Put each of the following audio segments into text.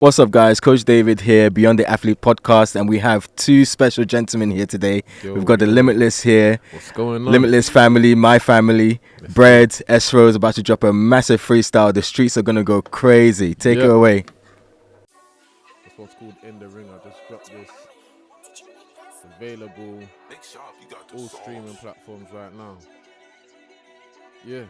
What's up, guys? Coach David here, Beyond the Athlete podcast, and we have two special gentlemen here today. We've got the Limitless here. What's going on? Limitless family, my family. Bread and Srxse is about to drop a massive freestyle. The streets are going to go crazy. Take it away. This one's called In the Ring. I just dropped this. It's available all streaming platforms right now. Yeah.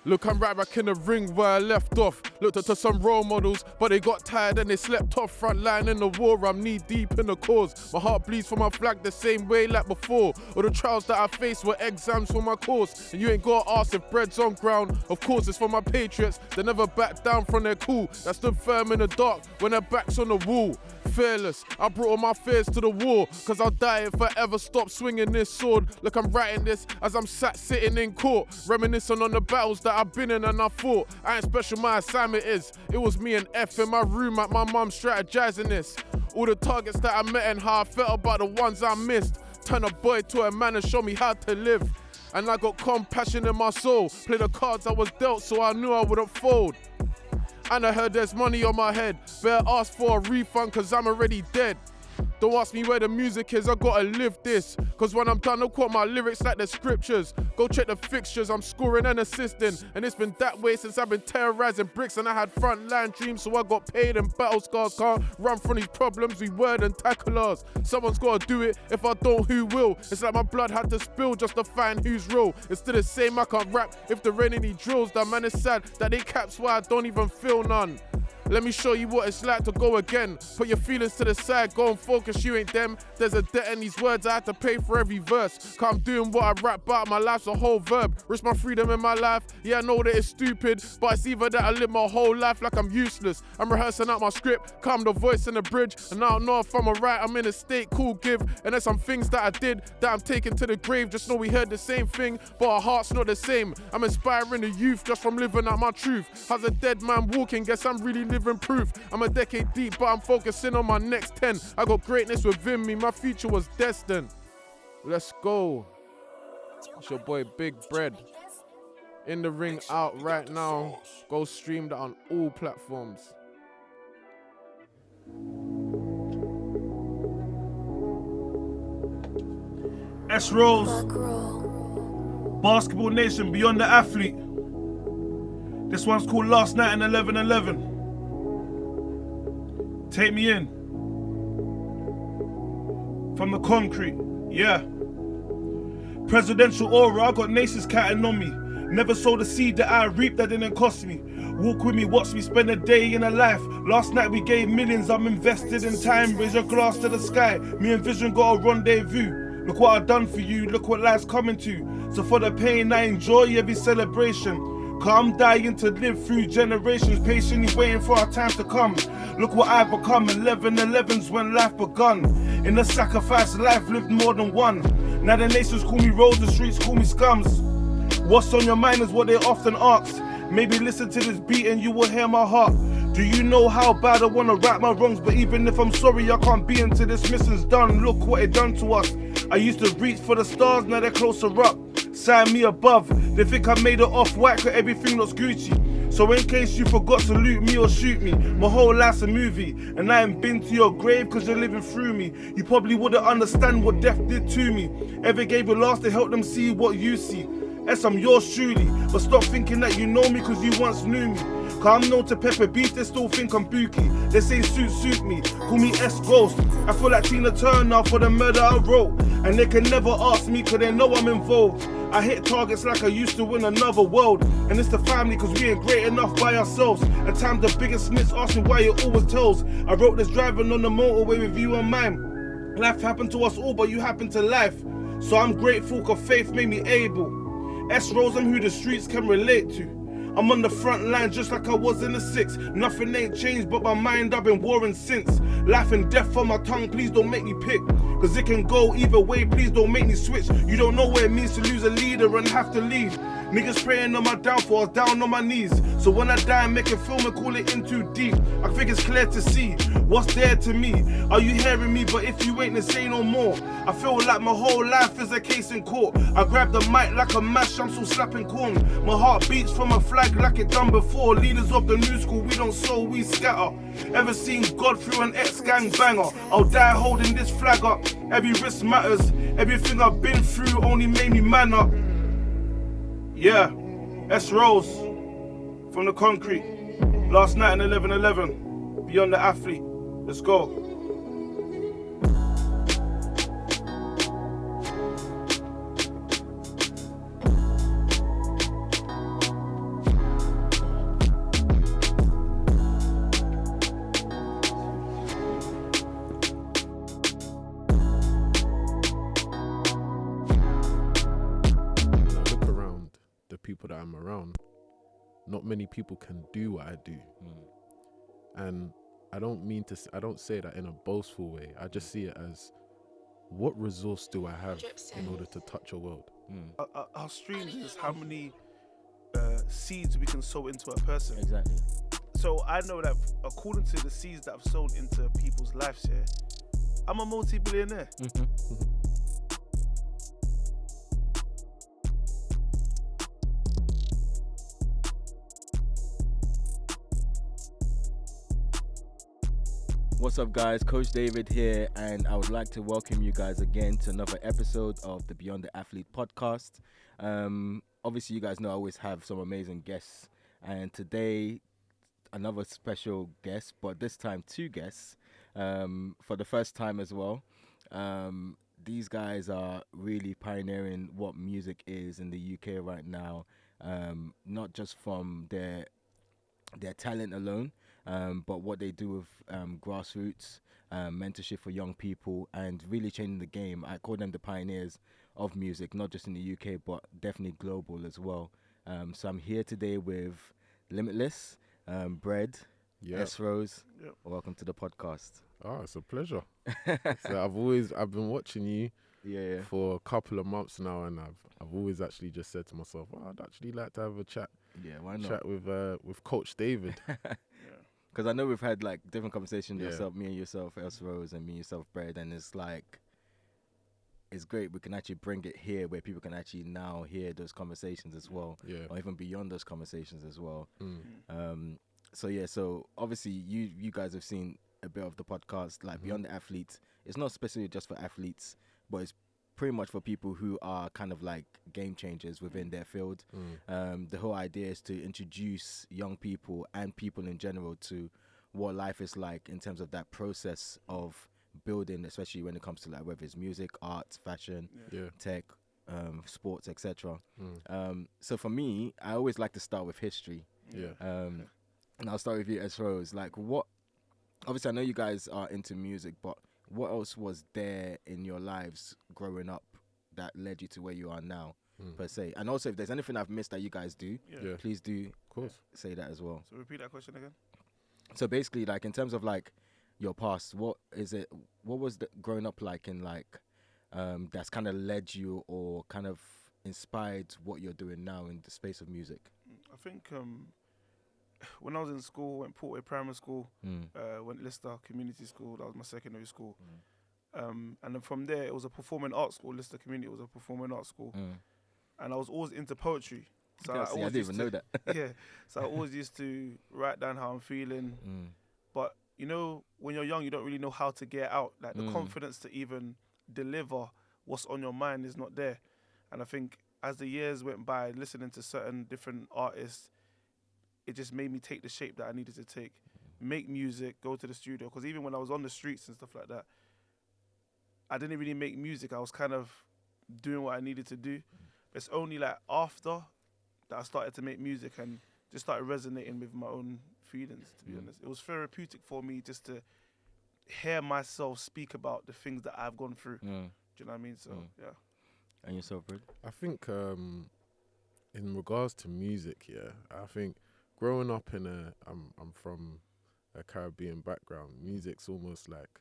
Look, I'm right back in the ring where I left off. Looked up to some role models, but they got tired and they slept off. Front line in the war, I'm knee deep in the cause. My heart bleeds for my flag the same way like before. All the trials that I faced were exams for my course. And you ain't gotta ask if bread's on ground. Of course it's for my patriots, they never back down from their cool. That stood firm in the dark when their back's on the wall. Fearless, I brought all my fears to the war, cause I'll die if I ever stop swinging this sword. Look, I'm writing this as I'm sat sitting in court, reminiscing on the battles that I've been in and I fought. I ain't special, my assignment is. It was me and F in my room at my mum strategizing this. All the targets that I met and how I felt about the ones I missed. Turn a boy to a man and show me how to live. And I got compassion in my soul. Play the cards I was dealt so I knew I wouldn't fold. And I heard there's money on my head. Better ask for a refund cause I'm already dead. Don't ask me where the music is, I gotta live this. Cause when I'm done, I'll quote my lyrics like the scriptures. Go check the fixtures, I'm scoring and assisting. And it's been that way since I've been terrorizing bricks. And I had frontline dreams, so I got paid and battle scars. Can't run from these problems, we word and tackle ours. Someone's gotta do it, if I don't, who will? It's like my blood had to spill just to find who's real. It's still the same, I can't rap if there ain't any drills. That man is sad, that they caps why I don't even feel none. Let me show you what it's like to go again. Put your feelings to the side, go and focus, you ain't them. There's a debt in these words, I had to pay for every verse. Cause I'm doing what I rap about, my life's a whole verb. Risk my freedom in my life, yeah I know that it's stupid. But it's either that I live my whole life like I'm useless. I'm rehearsing out my script, calm the voice in the bridge. And I don't know if I'm alright, I'm in a state, cool give. And there's some things that I did that I'm taking to the grave. Just know we heard the same thing, but our heart's not the same. I'm inspiring the youth just from living out my truth. How's a dead man walking, guess I'm really living proof. I'm a decade deep, but I'm focusing on my next 10. I got greatness within me, my future was destined. Let's go. It's your boy Big Bread. In the Ring out right now. Go stream that on all platforms. Rose, Basketball Nation, Beyond the Athlete. This one's called Last Night in 11-11. Take me in. From the concrete, yeah. Presidential aura, I got nations counting on me. Never sowed a seed that I reaped that didn't cost me. Walk with me, watch me spend a day in a life. Last night we gave millions, I'm invested in time. Raise your glass to the sky, me and Vision got a rendezvous. Look what I've done for you, look what life's coming to. So for the pain, I enjoy every celebration. Cause I'm dying to live through generations, patiently waiting for our time to come. Look what I've become, 11-11's when life begun. In the sacrifice, life lived more than one. Now the nations call me Rose, the streets call me Scums. What's on your mind is what they often ask. Maybe listen to this beat and you will hear my heart. Do you know how bad I wanna right my wrongs? But even if I'm sorry, I can't be until this mission's done. Look what it done to us. I used to reach for the stars, now they're closer up. Sign me above. They think I made it off-white cause everything looks Gucci. So in case you forgot to loot me or shoot me, my whole life's a movie. And I ain't been to your grave cause you're living through me. You probably wouldn't understand what death did to me. Ever gave your last to help them see what you see. Yes, I'm yours truly, but stop thinking that you know me cause you once knew me. Cause I'm known to pepper beef, they still think I'm bookie. They say suit me, call me S-Ghost. I feel like Tina Turner for the murder I wrote. And they can never ask me cause they know I'm involved. I hit targets like I used to win another world. And it's the family cause we ain't great enough by ourselves. At times the biggest snitch ask me why you always tells. I wrote this driving on the motorway with you and mine. Life happened to us all but you happened to life. So I'm grateful cause faith made me able. Rose, I'm who the streets can relate to. I'm on the front line just like I was in the 6. Nothing ain't changed but my mind, I've been warring since. Life and death on my tongue, please don't make me pick. Cause it can go either way, please don't make me switch. You don't know what it means to lose a leader and have to lead. Niggas praying on my downfall, I was down on my knees. So when I die, make a film and call it in too deep. I think it's clear to see what's there to me. Are you hearing me? But if you ain't, then say no more. I feel like my whole life is a case in court. I grab the mic like a mash, I'm still slapping corn. My heart beats from a flag like it done before. Leaders of the new school, we don't sow, we scatter. Ever seen God through an ex-gang banger? I'll die holding this flag up. Every risk matters. Everything I've been through only made me man up. Yeah, S-Rose from the concrete. Last night in 11-11. Beyond the athlete. Let's go. People that I'm around, not many people can do what I do. And I don't say that in a boastful way. I just see it as, what resource do I have in order to touch a world? Our streams is how many seeds we can sow into a person. Exactly. So I know that according to the seeds that I've sown into people's lives here, I'm a multi-billionaire. What's up, guys? Coach David here, and I would like to welcome you guys again to another episode of the Beyond the Athlete podcast. Obviously, you guys know I always have some amazing guests, and today another special guest, but this time two guests for the first time as well. These guys are really pioneering what music is in the UK right now, not just from their talent alone, but what they do with grassroots, mentorship for young people, and really changing the game. I call them the pioneers of music, not just in the UK, but definitely global as well. So I'm here today with Limitless, Bread, Srxse. Yep. Welcome to the podcast. Oh, it's a pleasure. So I've been watching you for a couple of months now, and I've always actually just said to myself, I'd actually like to have a chat. Yeah, why not? Chat with Coach David. Because I know we've had like different conversations, yourself, me and yourself, Srxse, and me and yourself, Bread, and it's like, it's great. We can actually bring it here where people can actually now hear those conversations as well, or even beyond those conversations as well. So obviously you guys have seen a bit of the podcast, like Beyond the Athletes. It's not specifically just for athletes, but it's pretty much for people who are kind of like game changers within their field. The whole idea is to introduce young people and people in general to what life is like in terms of that process of building, especially when it comes to like whether it's music, arts, fashion, tech, sports, etc. So for me, I always like to start with history. And I'll start with you, Srxse. Like, what? Obviously, I know you guys are into music, but what else was there in your lives growing up that led you to where you are now, per se? And also, if there's anything I've missed that you guys do, please do say that as well. So repeat that question again. So basically, like in terms of like your past, what was the growing up like in like that's kind of led you or kind of inspired what you're doing now in the space of music? I think when I was in school, went Portway Primary School, went Lister Community School, that was my secondary school. And then from there, it was a performing arts school. Lister Community was a performing arts school. And I was always into poetry. So I didn't even know that. So I always used to write down how I'm feeling. But, you know, when you're young, you don't really know how to get out. Like, the confidence to even deliver what's on your mind is not there. And I think as the years went by, listening to certain different artists, it just made me take the shape that I needed to take. Make music, go to the studio. Because even when I was on the streets and stuff like that, I didn't really make music. I was kind of doing what I needed to do. But it's only like after that I started to make music and just started resonating with my own feelings, to be honest. It was therapeutic for me just to hear myself speak about the things that I've gone through. Do you know what I mean? So, yeah. And yourself, Brid? I think in regards to music, I think growing up I'm from a Caribbean background. Music's almost like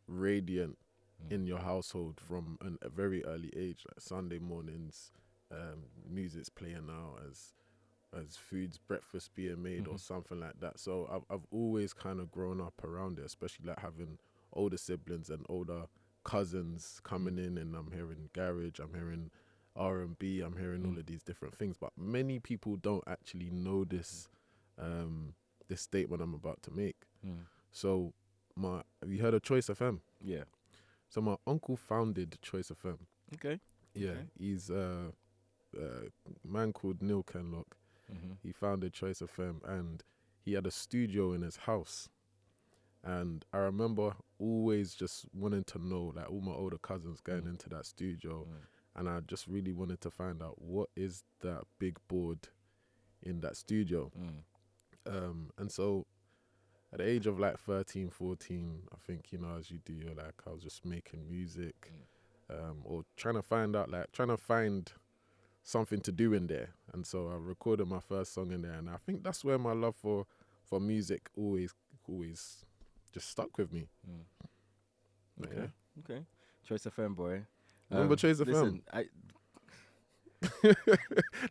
radiant in your household from a very early age. Like Sunday mornings, music's playing now, as food's breakfast being made or something like that. So I've always kind of grown up around it, especially like having older siblings and older cousins coming in, and I'm hearing garage, I'm hearing R&B, I'm hearing all of these different things. But many people don't actually know this this statement I'm about to make. So have you heard of Choice FM? Yeah. So my uncle founded Choice FM. Okay. Yeah, Okay. he's a man called Neil Kenlock. He founded Choice FM, and he had a studio in his house. And I remember always just wanting to know, like all my older cousins going into that studio, and I just really wanted to find out what is that big board in that studio. And so at the age of like 13, 14, I think, you know, as you do, you're like, I was just making music, or trying to find something to do in there. And so I recorded my first song in there, and I think that's where my love for music always just stuck with me. Okay. Okay. Choice FM, boy. Remember Choice FM? Listen,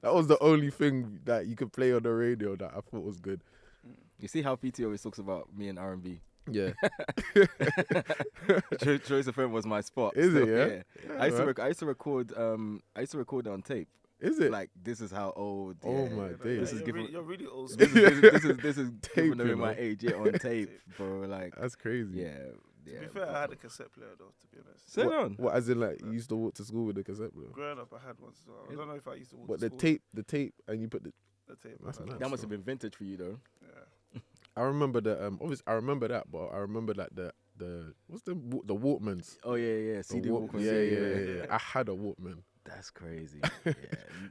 That was the only thing that you could play on the radio that I thought was good. you see how PT always talks about me and R&B. Yeah. Choice FM was my spot. Is it? Yeah. I used to record it on tape. Is it? Like, this is how old. Oh my days. This is You're really old school. this is giving Tape, away you my know. age. Yeah, on tape, bro. Like, That's crazy. yeah. To be fair, I had a cassette player though, to be honest. Sit on. What, as in like you used to walk to school with the cassette player? Growing up, I had one as well. I don't know if I used to walk What, to the school. tape, and you put the... The tape. That's I had nice. That must have been vintage for you, though. Yeah. I remember the obviously I remember that, but I remember like the what's the Walkmans. Oh yeah. CD Walk- Walkman. yeah. I had a Walkman. That's crazy. Yeah.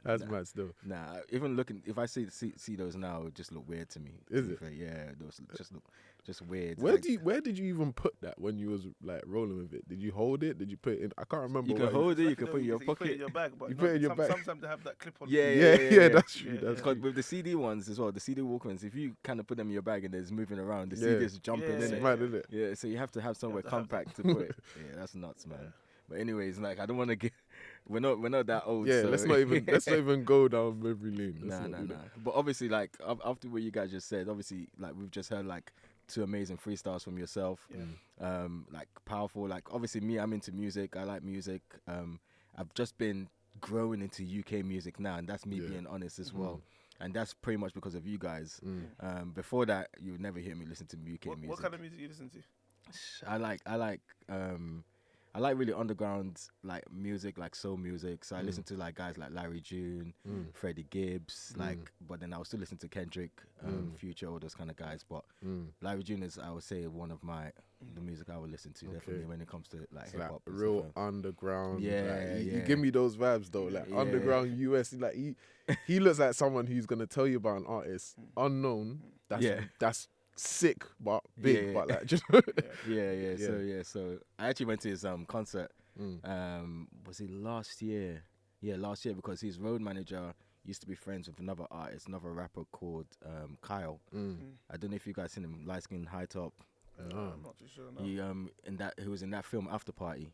That's mad still. Nah, even looking, if I see those now, it just look weird to me. Is to be it? fair. Yeah, those just look just weird. Where Like, did you even put that when you was like rolling with it? Did you hold it? Did you put it in? I can't remember. you can what hold it, you Like, can know, put it in your you put it pocket. in your bag, but You put it in your bag. Sometimes they have that clip on. Yeah, that's true. Yeah, That's Because true. with the CD ones as well, the CD Walkmans, if you kind of put them in your bag and it's moving around, the Yeah. CD is jumping Yeah. in It's it. mad, isn't it? Yeah, so you have to have somewhere to have compact to put it. Yeah, that's nuts, man. But anyways, like, I don't want to get. We're not that old. Yeah, so. let's not even go down memory lane. Let's Nah. not do that. But obviously, like, after what you guys just said, obviously, like, we've just heard like 2 amazing freestyles from yourself. Like, powerful. Like, obviously, me, I'm into music. I like music. I've just been growing into UK music now, and that's me being honest as well. And that's pretty much because of you guys. Before that, you would never hear me listen to UK music. What kind of music you listen to? I like really underground like music, like soul music. So I listen to like guys like Larry June, Freddie Gibbs, like. But then I was still listen to Kendrick, Future, all those kind of guys. But Larry June is, I would say, one of the music I would listen to definitely when it comes to like hip Like hop. real underground. Yeah, like, you yeah. give me those vibes though. Like Yeah. underground US. Like he looks like someone who's gonna tell you about an artist unknown. That's sick but big. Yeah. But like just So I actually went to his concert. Was it last year? Yeah, last year, because his road manager used to be friends with another artist, another rapper called Kyle. I don't know if you guys seen him, light skin, high top. I'm not too sure. No. He was in that film After Party.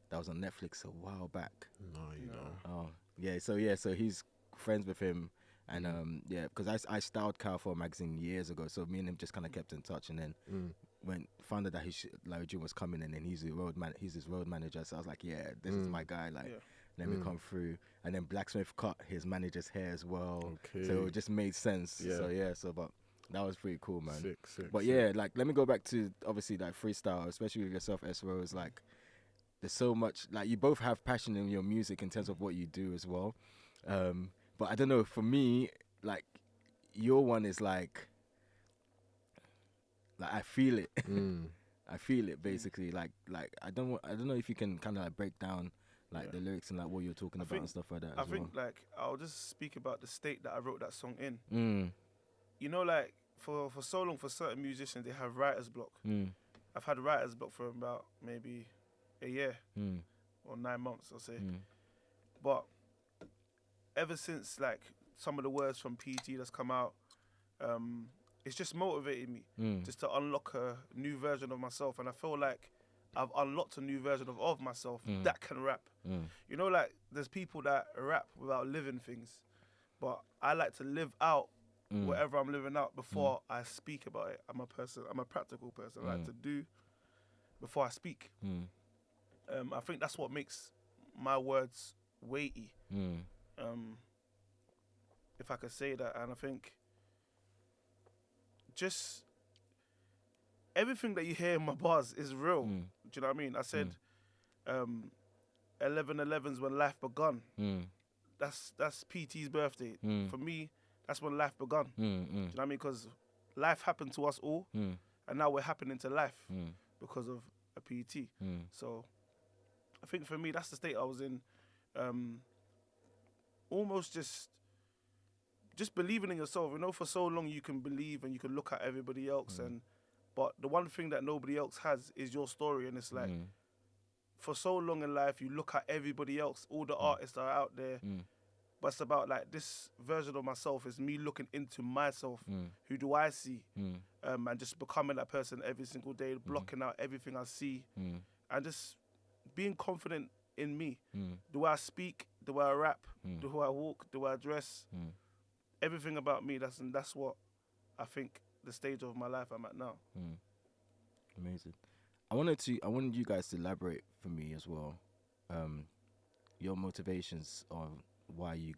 That was on Netflix a while back. No, you don't. Oh yeah, so he's friends with him. And because I styled Kyle for a magazine years ago, so me and him just kind of kept in touch. And then when found out that Larry June was coming in, and he's his road manager, so I was like, yeah, this is my guy. Like, let me come through. And then Blacksmith cut his manager's hair as well, so it just made sense. Yeah. But that was pretty cool, man. Sick. But yeah, like, let me go back to obviously like freestyle, especially with yourself, S Rose. Like, there's so much. Like, you both have passion in your music in terms of what you do as well. But I don't know, for me, like, your one is like I feel it. I feel it basically. Like I don't know if you can kind of like break down like the lyrics and like what you're talking about and stuff like that. I think like I'll just speak about the state that I wrote that song in. You know, like for so long, for certain musicians, they have writer's block. I've had writer's block for about maybe a year or 9 months, I'll say. But ever since like some of the words from PG that's come out, it's just motivated me just to unlock a new version of myself. And I feel like I've unlocked a new version of myself that can rap. You know, like there's people that rap without living things, but I like to live out whatever I'm living out before I speak about it. I'm a practical person. I like to do before I speak. I think that's what makes my words weighty. If I could say that. And I think just everything that you hear in my bars is real. Do you know what I mean? I said 11/11's when life begun. That's PT's birthday. For me, that's when life begun. Do you know what I mean? Because life happened to us all, and now we're happening to life because of a PT. So I think for me, that's the state I was in. Almost just believing in yourself. You know, for so long you can believe and you can look at everybody else, but the one thing that nobody else has is your story. And it's like, for so long in life, you look at everybody else, all the artists that are out there, but it's about like this version of myself is me looking into myself. Who do I see? And just becoming that person every single day, blocking out everything I see, and just being confident in me. The way I speak, the way I rap, the way I walk, the way I dress, everything about me. That's what I think the stage of my life I'm at now. Amazing. I wanted you guys to elaborate for me as well, your motivations on why you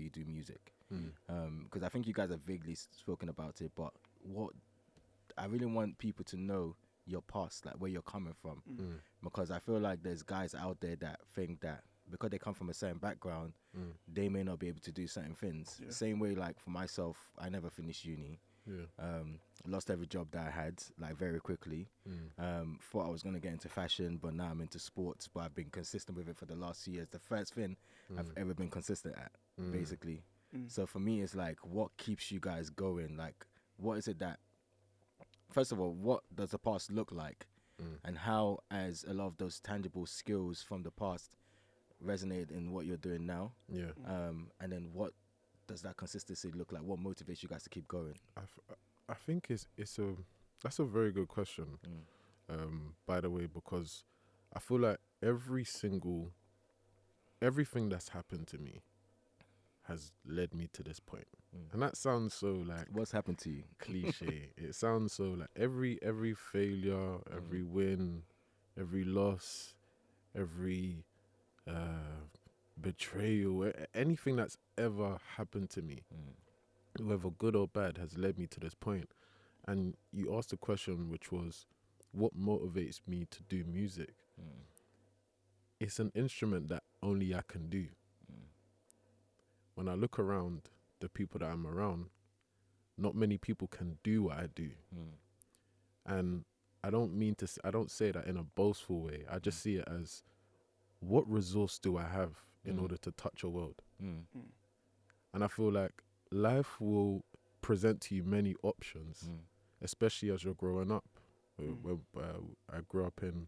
do music, because I think you guys have vaguely spoken about it, but what I really want people to know your past, like where you're coming from, because I feel like there's guys out there that think that because they come from a certain background, they may not be able to do certain things. Same way, like for myself, I never finished uni. Lost every job that I had, like very quickly. Thought I was gonna get into fashion, but now I'm into sports. But I've been consistent with it for the last 2 years. The first thing I've ever been consistent at, basically. So for me, it's like, what keeps you guys going? Like, what is it that? First of all, what does the past look like, and how, as a lot of those tangible skills from the past, resonate in what you're doing now? And then what does that consistency look like? What motivates you guys to keep going? I think that's a very good question, by the way, because I feel like everything that's happened to me has led me to this point. And that sounds so like, what's happened to you? Cliche. It sounds so like every failure, every win, every loss, every betrayal, anything that's ever happened to me, whether good or bad, has led me to this point. And you asked a question which was, what motivates me to do music? It's an instrument that only I can do. When I look around the people that I'm around, not many people can do what I do. And I don't say that in a boastful way. I just see it as, what resource do I have in order to touch a world? And I feel like life will present to you many options, especially as you're growing up. I grew up in,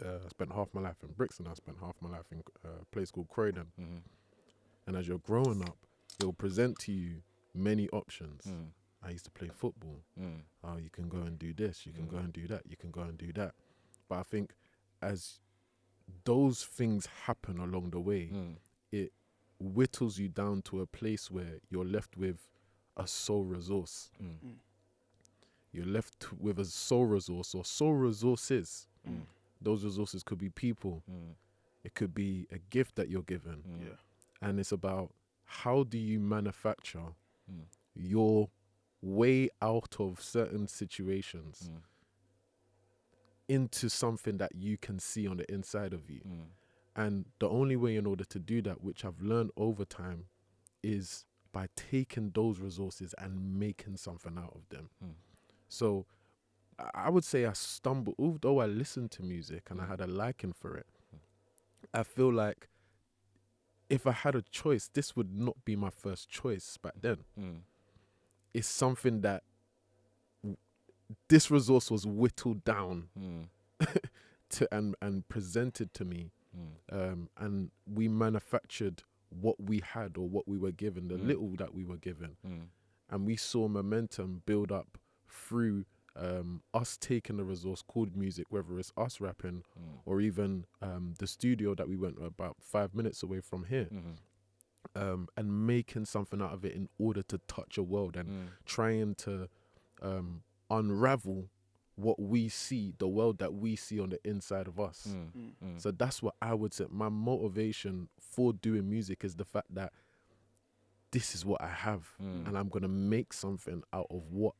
I spent half my life in Brixton. I spent half my life in a place called Croydon. And as you're growing up, it will present to you many options. I used to play football. Oh, you can go and do this. You can go and do that. You can go and do that. But I think as those things happen along the way, it whittles you down to a place where you're left with a sole resource. You're left with a sole resource or sole resources. Those resources could be people. It could be a gift that you're given. And it's about, how do you manufacture your way out of certain situations into something that you can see on the inside of you. And the only way in order to do that, which I've learned over time, is by taking those resources and making something out of them. So I would say I stumbled, although I listened to music and I had a liking for it, I feel like if I had a choice, this would not be my first choice back then. It's something that this resource was whittled down to and presented to me, and we manufactured what we had or what we were given, the little that we were given, and we saw momentum build up through us taking the resource called music, whether it's us rapping or even the studio that we went about 5 minutes away from here, and making something out of it in order to touch a world and trying to unravel what we see, the world that we see on the inside of us. So that's what I would say. My motivation for doing music is the fact that this is what I have, and I'm gonna make something out of what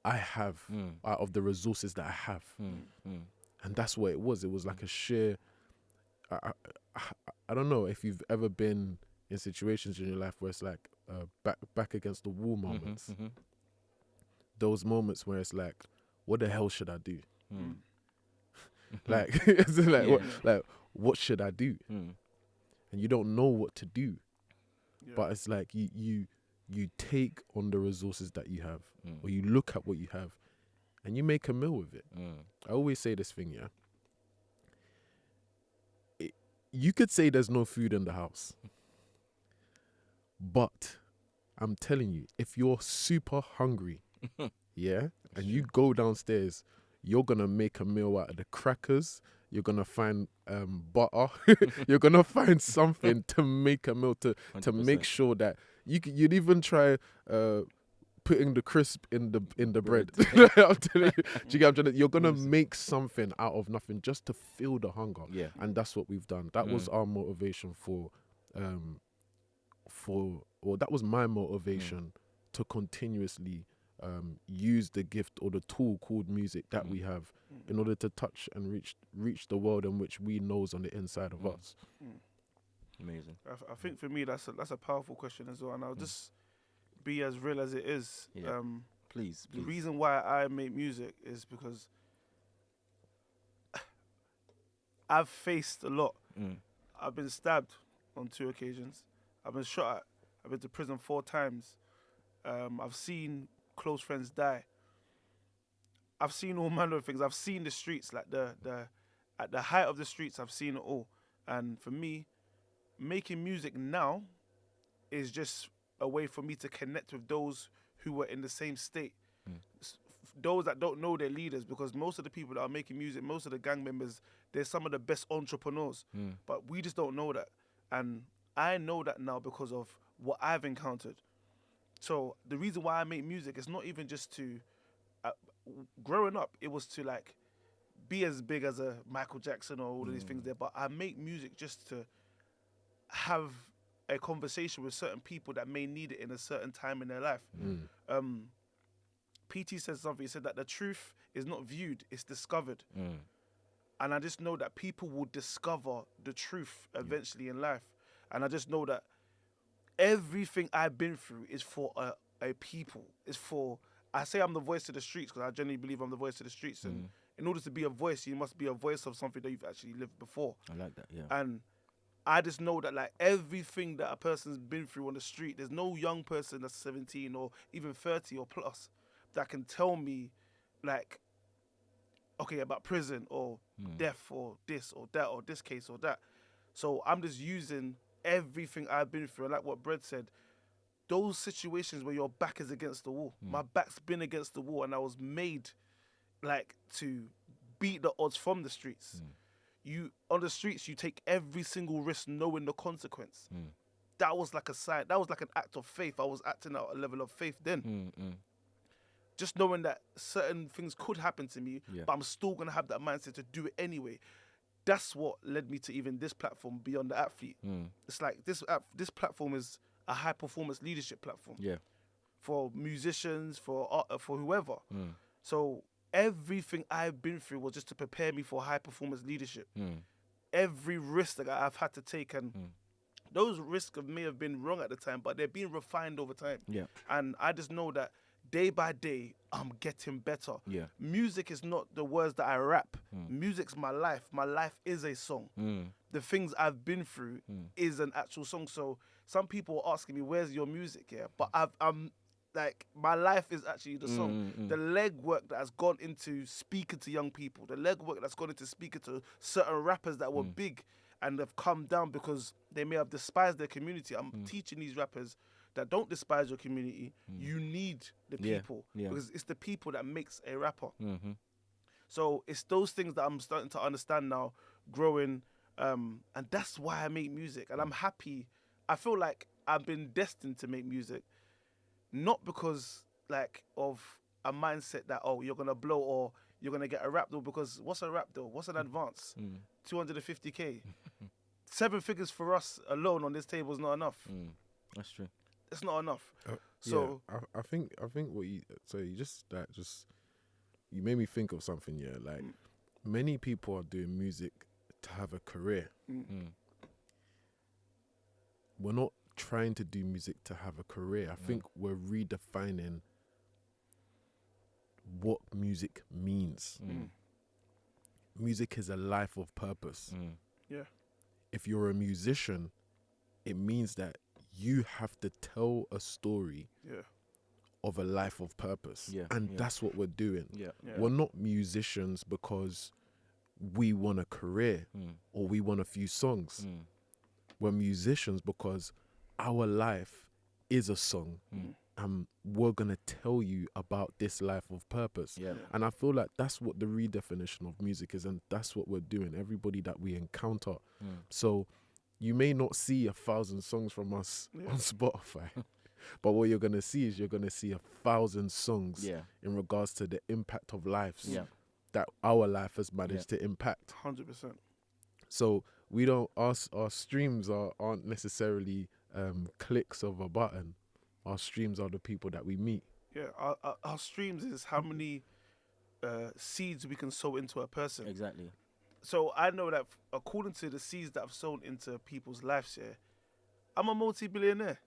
I have, out of the resources that I have. And that's what it was. It was like a sheer, I don't know if you've ever been in situations in your life where it's like back against the wall moments. Those moments where it's like, what the hell should I do? Like, it's like, what should I do? And you don't know what to do. But it's like you take on the resources that you have, or you look at what you have, and you make a meal with it. I always say this thing, you could say there's no food in the house, but I'm telling you, if you're super hungry, and you go downstairs, you're gonna make a meal out of the crackers. You're gonna find butter. You're gonna find something to make a meal to 100%. make sure that you'd even try putting the crisp in the bread. I'm telling you, do you get what I'm trying to, you're gonna make something out of nothing just to feel the hunger. And that's what we've done. That was our motivation that was my motivation to continuously use the gift or the tool called music that we have in order to touch and reach the world in which we knows on the inside of us. Amazing. I think for me that's a powerful question as well, and I'll just be as real as it is. Please. The reason why I make music is because I've faced a lot. I've been stabbed on 2 occasions. I've been shot at. I've been to prison 4 times. I've seen close friends die. I've seen all manner of things. I've seen the streets, like at the height of the streets, I've seen it all. And for me, making music now is just a way for me to connect with those who were in the same state. Those that don't know their leaders, because most of the people that are making music, most of the gang members, they're some of the best entrepreneurs. But we just don't know that. And I know that now because of what I've encountered. So the reason why I make music is not even just to, growing up, it was to like be as big as a Michael Jackson or all of these things there, but I make music just to have a conversation with certain people that may need it in a certain time in their life. PT said something, he said that the truth is not viewed, it's discovered. And I just know that people will discover the truth eventually in life. And I just know that everything I've been through is for a people. It's for, I say I'm the voice of the streets because I genuinely believe I'm the voice of the streets. And in order to be a voice, you must be a voice of something that you've actually lived before. I like that, And I just know that like everything that a person's been through on the street, there's no young person that's 17 or even 30 or plus that can tell me like, okay, about prison or death or this or that or this case or that. So I'm just using everything I've been through. And like what Bread said, those situations where your back is against the wall. My back's been against the wall and I was made like to beat the odds from the streets. You on the streets, you take every single risk knowing the consequence. That was like a sign. That was like an act of faith. I was acting out a level of faith then. Just knowing that certain things could happen to me, but I'm still going to have that mindset to do it anyway. That's what led me to even this platform, Beyond the Athlete. It's like this platform is a high-performance leadership platform. For musicians, for art, for whoever. So everything I've been through was just to prepare me for high-performance leadership. Every risk that I've had to take, and those risks may have been wrong at the time, but they're being refined over time. And I just know that day by day, I'm getting better. Music is not the words that I rap. Music's my life. My life is a song. The things I've been through is an actual song. So some people are asking me, where's your music? But I'm like, my life is actually the song. The legwork that has gone into speaking to young people, the legwork that's gone into speaking to certain rappers that were big and have come down because they may have despised their community. I'm teaching these rappers that don't despise your community. You need the people because it's the people that makes a rapper. So it's those things that I'm starting to understand now, growing, and that's why I make music. And I'm happy. I feel like I've been destined to make music, not because like of a mindset that, oh, you're gonna blow or you're gonna get a rap deal, because what's a rap deal? What's an advance? 250K. 7 figures for us alone on this table is not enough. That's true. It's not enough. So I think what you you made me think of something. Yeah, like many people are doing music to have a career. We're not trying to do music to have a career. I think we're redefining what music means. Music is a life of purpose. Yeah. If you're a musician, it means that you have to tell a story of a life of purpose. And that's what we're doing. We're not musicians because we want a career or we want a few songs. We're musicians because our life is a song. And we're going to tell you about this life of purpose. And I feel like that's what the redefinition of music is, and that's what we're doing, everybody that we encounter. So you may not see 1,000 songs from us on Spotify, but what you're going to see is you're going to see 1,000 songs in regards to the impact of lives that our life has managed to impact. 100%. So we don't, our streams aren't necessarily clicks of a button. Our streams are the people that we meet. Yeah, our streams is how many seeds we can sow into a person. Exactly. So I know that according to the seeds that I've sown into people's lives, I'm a multi-billionaire.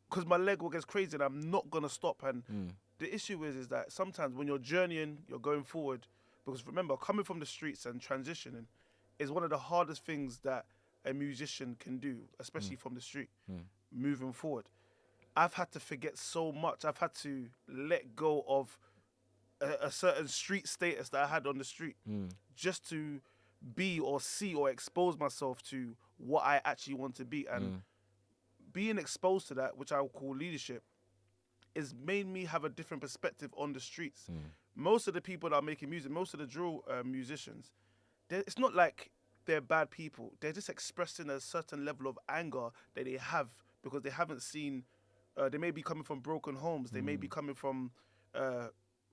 Because my leg gets crazy and I'm not going to stop. And the issue is that sometimes when you're journeying, you're going forward. Because remember, coming from the streets and transitioning is one of the hardest things that a musician can do, especially from the street, moving forward. I've had to forget so much. I've had to let go of a certain street status that I had on the street just to be or see or expose myself to what I actually want to be. And being exposed to that, which I would call leadership, has made me have a different perspective on the streets. Most of the people that are making music, most of the drill musicians, it's not like they're bad people. They're just expressing a certain level of anger that they have because they haven't seen... they may be coming from broken homes. They may be coming from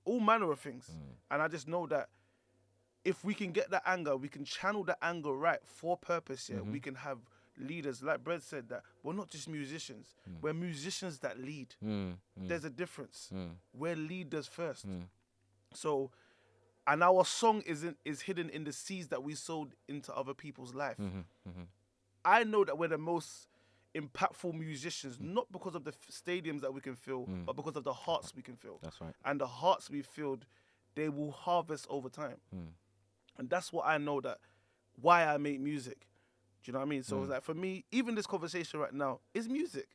all manner of things. And I just know that if we can get that anger, we can channel the anger right for purpose. We can have leaders. Like Bread said, that we're not just musicians. We're musicians that lead. There's a difference. We're leaders first. So, and our song is hidden in the seeds that we sowed into other people's life. I know that we're the most impactful musicians, not because of the stadiums that we can fill, but because of the hearts we can fill. That's right. And the hearts we filled, they will harvest over time. And that's what I know, that why I make music. Do you know what I mean? So it's like, for me, even this conversation right now is music.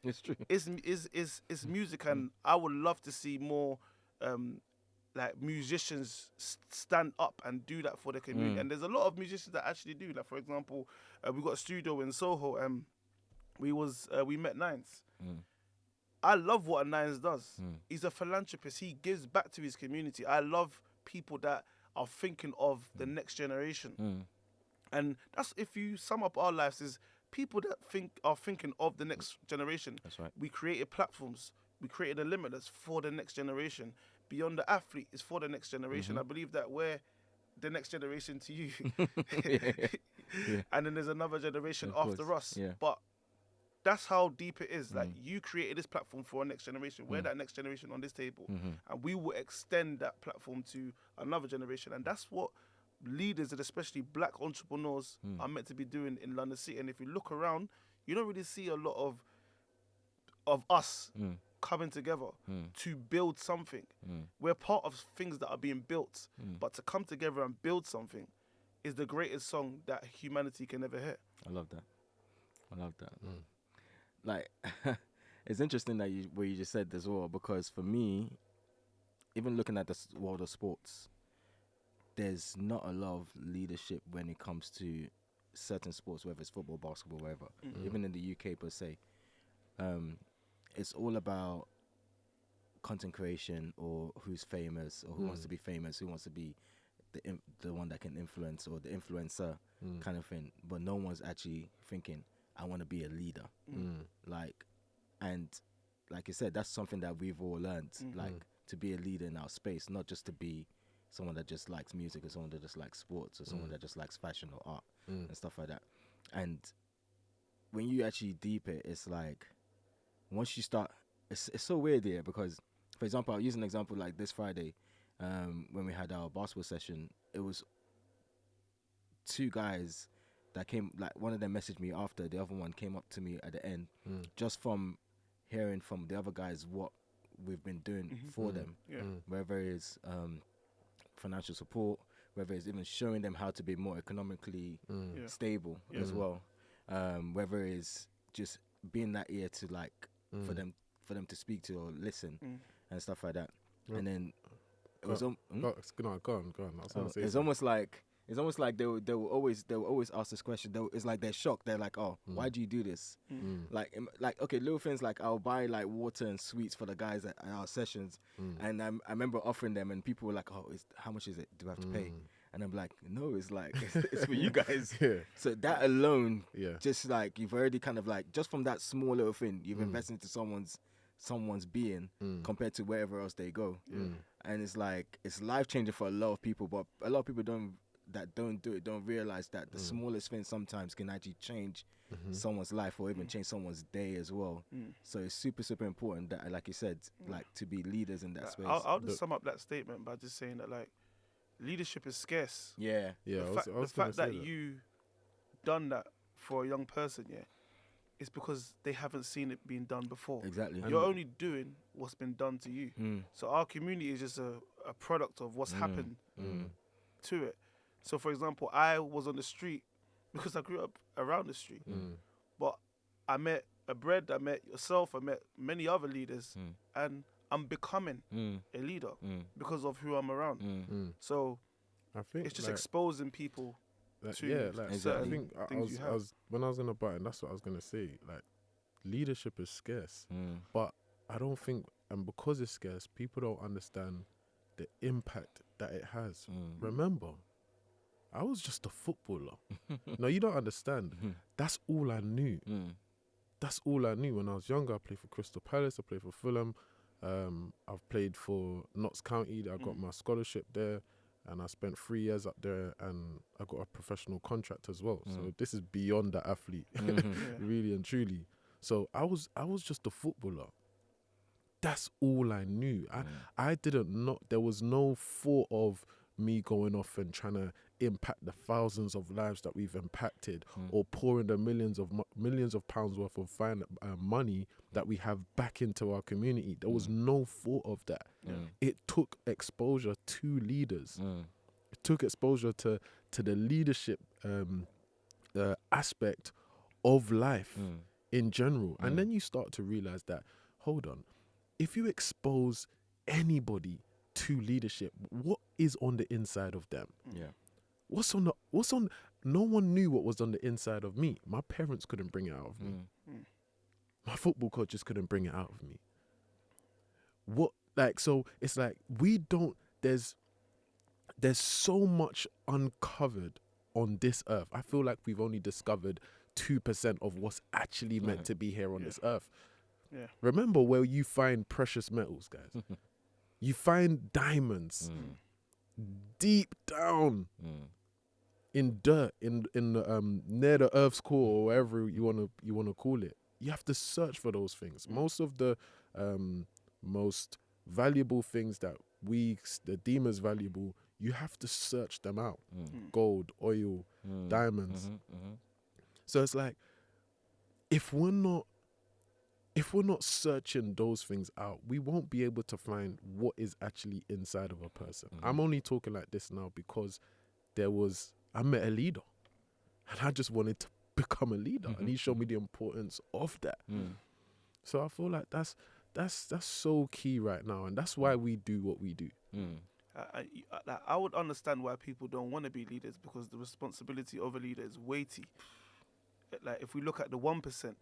It's true. It's music, and I would love to see more like musicians stand up and do that for the community. And there's a lot of musicians that actually do. Like, for example, we got a studio in Soho, and we met Nines. I love what a Nines does. He's a philanthropist. He gives back to his community. I love people that are thinking of the next generation. And that's, if you sum up our lives, is people that are thinking of the next generation. That's right. We created platforms. We created a Limitless for the next generation. Beyond the Athlete is for the next generation. I believe that we're the next generation to you. And then there's another generation after us. But that's how deep it is. Like, you created this platform for a next generation. We're that next generation on this table. And we will extend that platform to another generation. And that's what leaders, and especially black entrepreneurs, are meant to be doing in London City. And if you look around, you don't really see a lot of us coming together to build something. We're part of things that are being built. But to come together and build something is the greatest song that humanity can ever hear. I love that. Like, it's interesting that what you just said as well, because for me, even looking at the world of sports, there's not a lot of leadership when it comes to certain sports, whether it's football, basketball, whatever. Even in the UK per se, it's all about content creation, or who's famous, or who wants to be famous, who wants to be the one that can influence, or the influencer kind of thing. But no one's actually thinking, I want to be a leader. Like, and like you said, that's something that we've all learned, like to be a leader in our space, not just to be someone that just likes music, or someone that just likes sports, or someone that just likes fashion or art and stuff like that. And when you actually deep it, it's like, once you start, it's so weird here, because, for example, I'll use an example like this Friday, when we had our basketball session. It was 2 guys that came, like, one of them messaged me after, the other one came up to me at the end, just from hearing from the other guys what we've been doing for them, whether it's financial support, whether it's even showing them how to be more economically stable as well, whether it's just being that ear to, like, for them to speak to or listen and stuff like that. And then it was go on. It's almost like they will always ask this question. It's like they're shocked. They're like, oh, why do you do this? Like okay, little things like, I'll buy like water and sweets for the guys at our sessions, and I remember offering them, and people were like, oh, how much is it? Do I have to pay? And I'm like, no, it's like it's for you guys. So that alone, just like, you've already kind of like, just from that small little thing, you've invested into someone's being compared to wherever else they go. And it's like, it's life changing for a lot of people, but a lot of people don't do it, don't realize that the smallest thing sometimes can actually change someone's life, or even change someone's day as well. So it's super, super important that, like you said, like, to be leaders in that space. I'll just sum up that statement by just saying that, like, leadership is scarce. The fact that you done that for a young person, it's because they haven't seen it being done before. Exactly. You're only doing what's been done to you. So our community is just a product of what's happened to it. So, for example, I was on the street because I grew up around the street. But I met Bread, I met yourself, I met many other leaders, and I'm becoming a leader because of who I'm around. So I think it's just like, exposing people to exactly. certain I think things I was when I was gonna button, that's what I was gonna say. Like, leadership is scarce, but I don't think, and because it's scarce, people don't understand the impact that it has. Remember, I was just a footballer. No, you don't understand. That's all I knew. That's all I knew when I was younger. I played for Crystal Palace. I played for Fulham. I've played for Notts County. I got my scholarship there, and I spent 3 years up there, and I got a professional contract as well. So this is beyond the athlete, really and truly. So I was just a footballer. That's all I knew. I didn't know, there was no thought of me going off and trying to impact the thousands of lives that we've impacted, or pouring the millions of pounds worth of money that we have back into our community. There was no thought of that. It took exposure to leaders. It took exposure to the leadership aspect of life in general. And then you start to realize that, hold on, if you expose anybody to leadership, what is on the inside of them? No one knew what was on the inside of me. My parents couldn't bring it out of me. My football coaches couldn't bring it out of me. So it's like, there's so much uncovered on this earth. I feel like we've only discovered 2% of what's actually meant to be here on this earth. Remember where you find precious metals, guys. You find diamonds deep down in dirt, in near the earth's core, or wherever you wanna call it. You have to search for those things. Most of the most valuable things that we deem as valuable, you have to search them out. Gold, oil, diamonds. So it's like, if we're not searching those things out, we won't be able to find what is actually inside of a person. I'm only talking like this now because I met a leader, and I just wanted to become a leader, and he showed me the importance of that. So I feel like that's so key right now, and that's why we do what we do. I would understand why people don't want to be leaders, because the responsibility of a leader is weighty. Like, if we look at the 1%,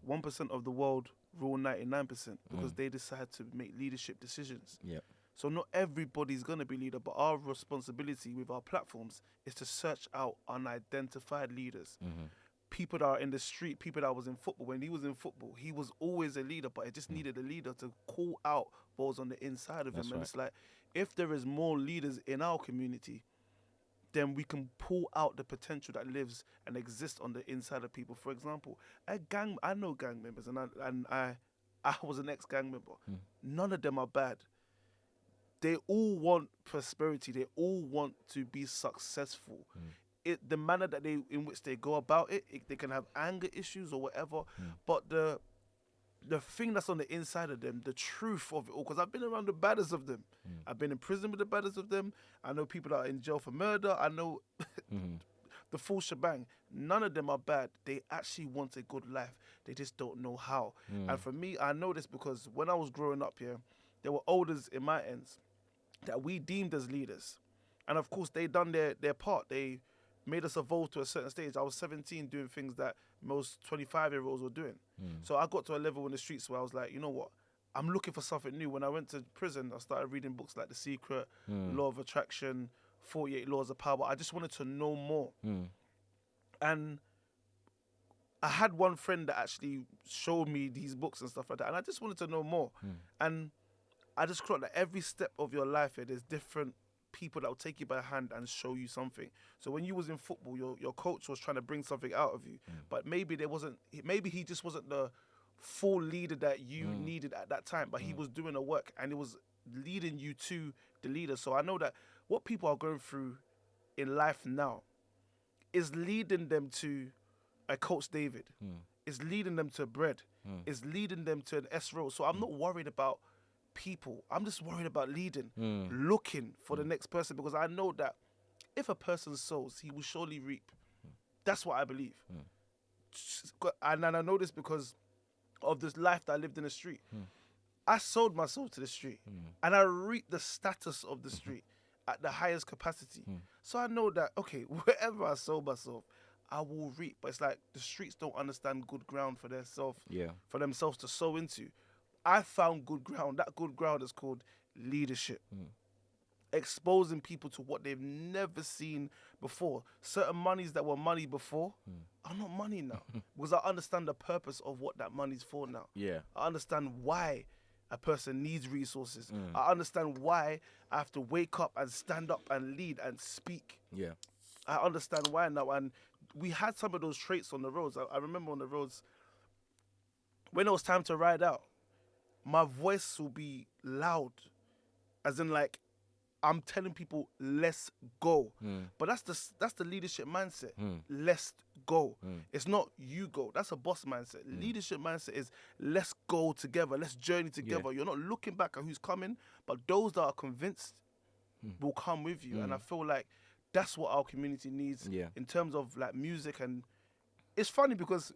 1% of the world rule 99% because they decide to make leadership decisions. Yeah. So not everybody's going to be leader, but our responsibility with our platforms is to search out unidentified leaders. People that are in the street, people that was in football. When he was in football, he was always a leader, but it just needed a leader to call out what was on the inside of him. And it's like, if there is more leaders in our community, then we can pull out the potential that lives and exists on the inside of people. For example, I know gang members, and I was an ex-gang member. None of them are bad. They all want prosperity. They all want to be successful. The manner that in which they go about it, they can have anger issues or whatever, but the thing that's on the inside of them, the truth of it all, because I've been around the baddest of them. I've been in prison with the baddest of them. I know people that are in jail for murder. I know the full shebang. None of them are bad. They actually want a good life. They just don't know how. And for me, I know this because when I was growing up here, there were elders in my ends that we deemed as leaders. And of course, they done their part. They made us evolve to a certain stage. I was 17 doing things that most 25-year-olds were doing. So I got to a level in the streets where I was like, you know what? I'm looking for something new. When I went to prison, I started reading books like The Secret, Law of Attraction, 48 Laws of Power. I just wanted to know more. And I had one friend that actually showed me these books and stuff like that. And I just wanted to know more. And I just clocked that every step of your life, there's different people that will take you by the hand and show you something. So when you was in football, your coach was trying to bring something out of you, but maybe he just wasn't the full leader that you needed at that time, but he was doing the work and it was leading you to the leader. So I know that what people are going through in life now is leading them to a Coach David, is leading them to Bread, is leading them to an S-Roll. So I'm not worried about people. I'm just worried about leading, looking for the next person, because I know that if a person sows, he will surely reap. That's what I believe. And I know this because of this life that I lived in the street. I sold my soul to the street and I reaped the status of the street at the highest capacity. So I know that, okay, wherever I sold myself, I will reap. But it's like the streets don't understand good ground for themselves to sow into. I found good ground. That good ground is called leadership. Exposing people to what they've never seen before. Certain monies that were money before are not money now. Because I understand the purpose of what that money's for now. Yeah. I understand why a person needs resources. I understand why I have to wake up and stand up and lead and speak. Yeah. I understand why now. And we had some of those traits on the roads. I remember on the roads, when it was time to ride out, my voice will be loud, as in like I'm telling people, let's go. But that's the leadership mindset. Let's go. It's not you go. That's a boss mindset. Leadership mindset is let's go together. Let's journey together. You're not looking back at who's coming, but those that are convinced will come with you. And I feel like that's what our community needs in terms of like music. And it's funny because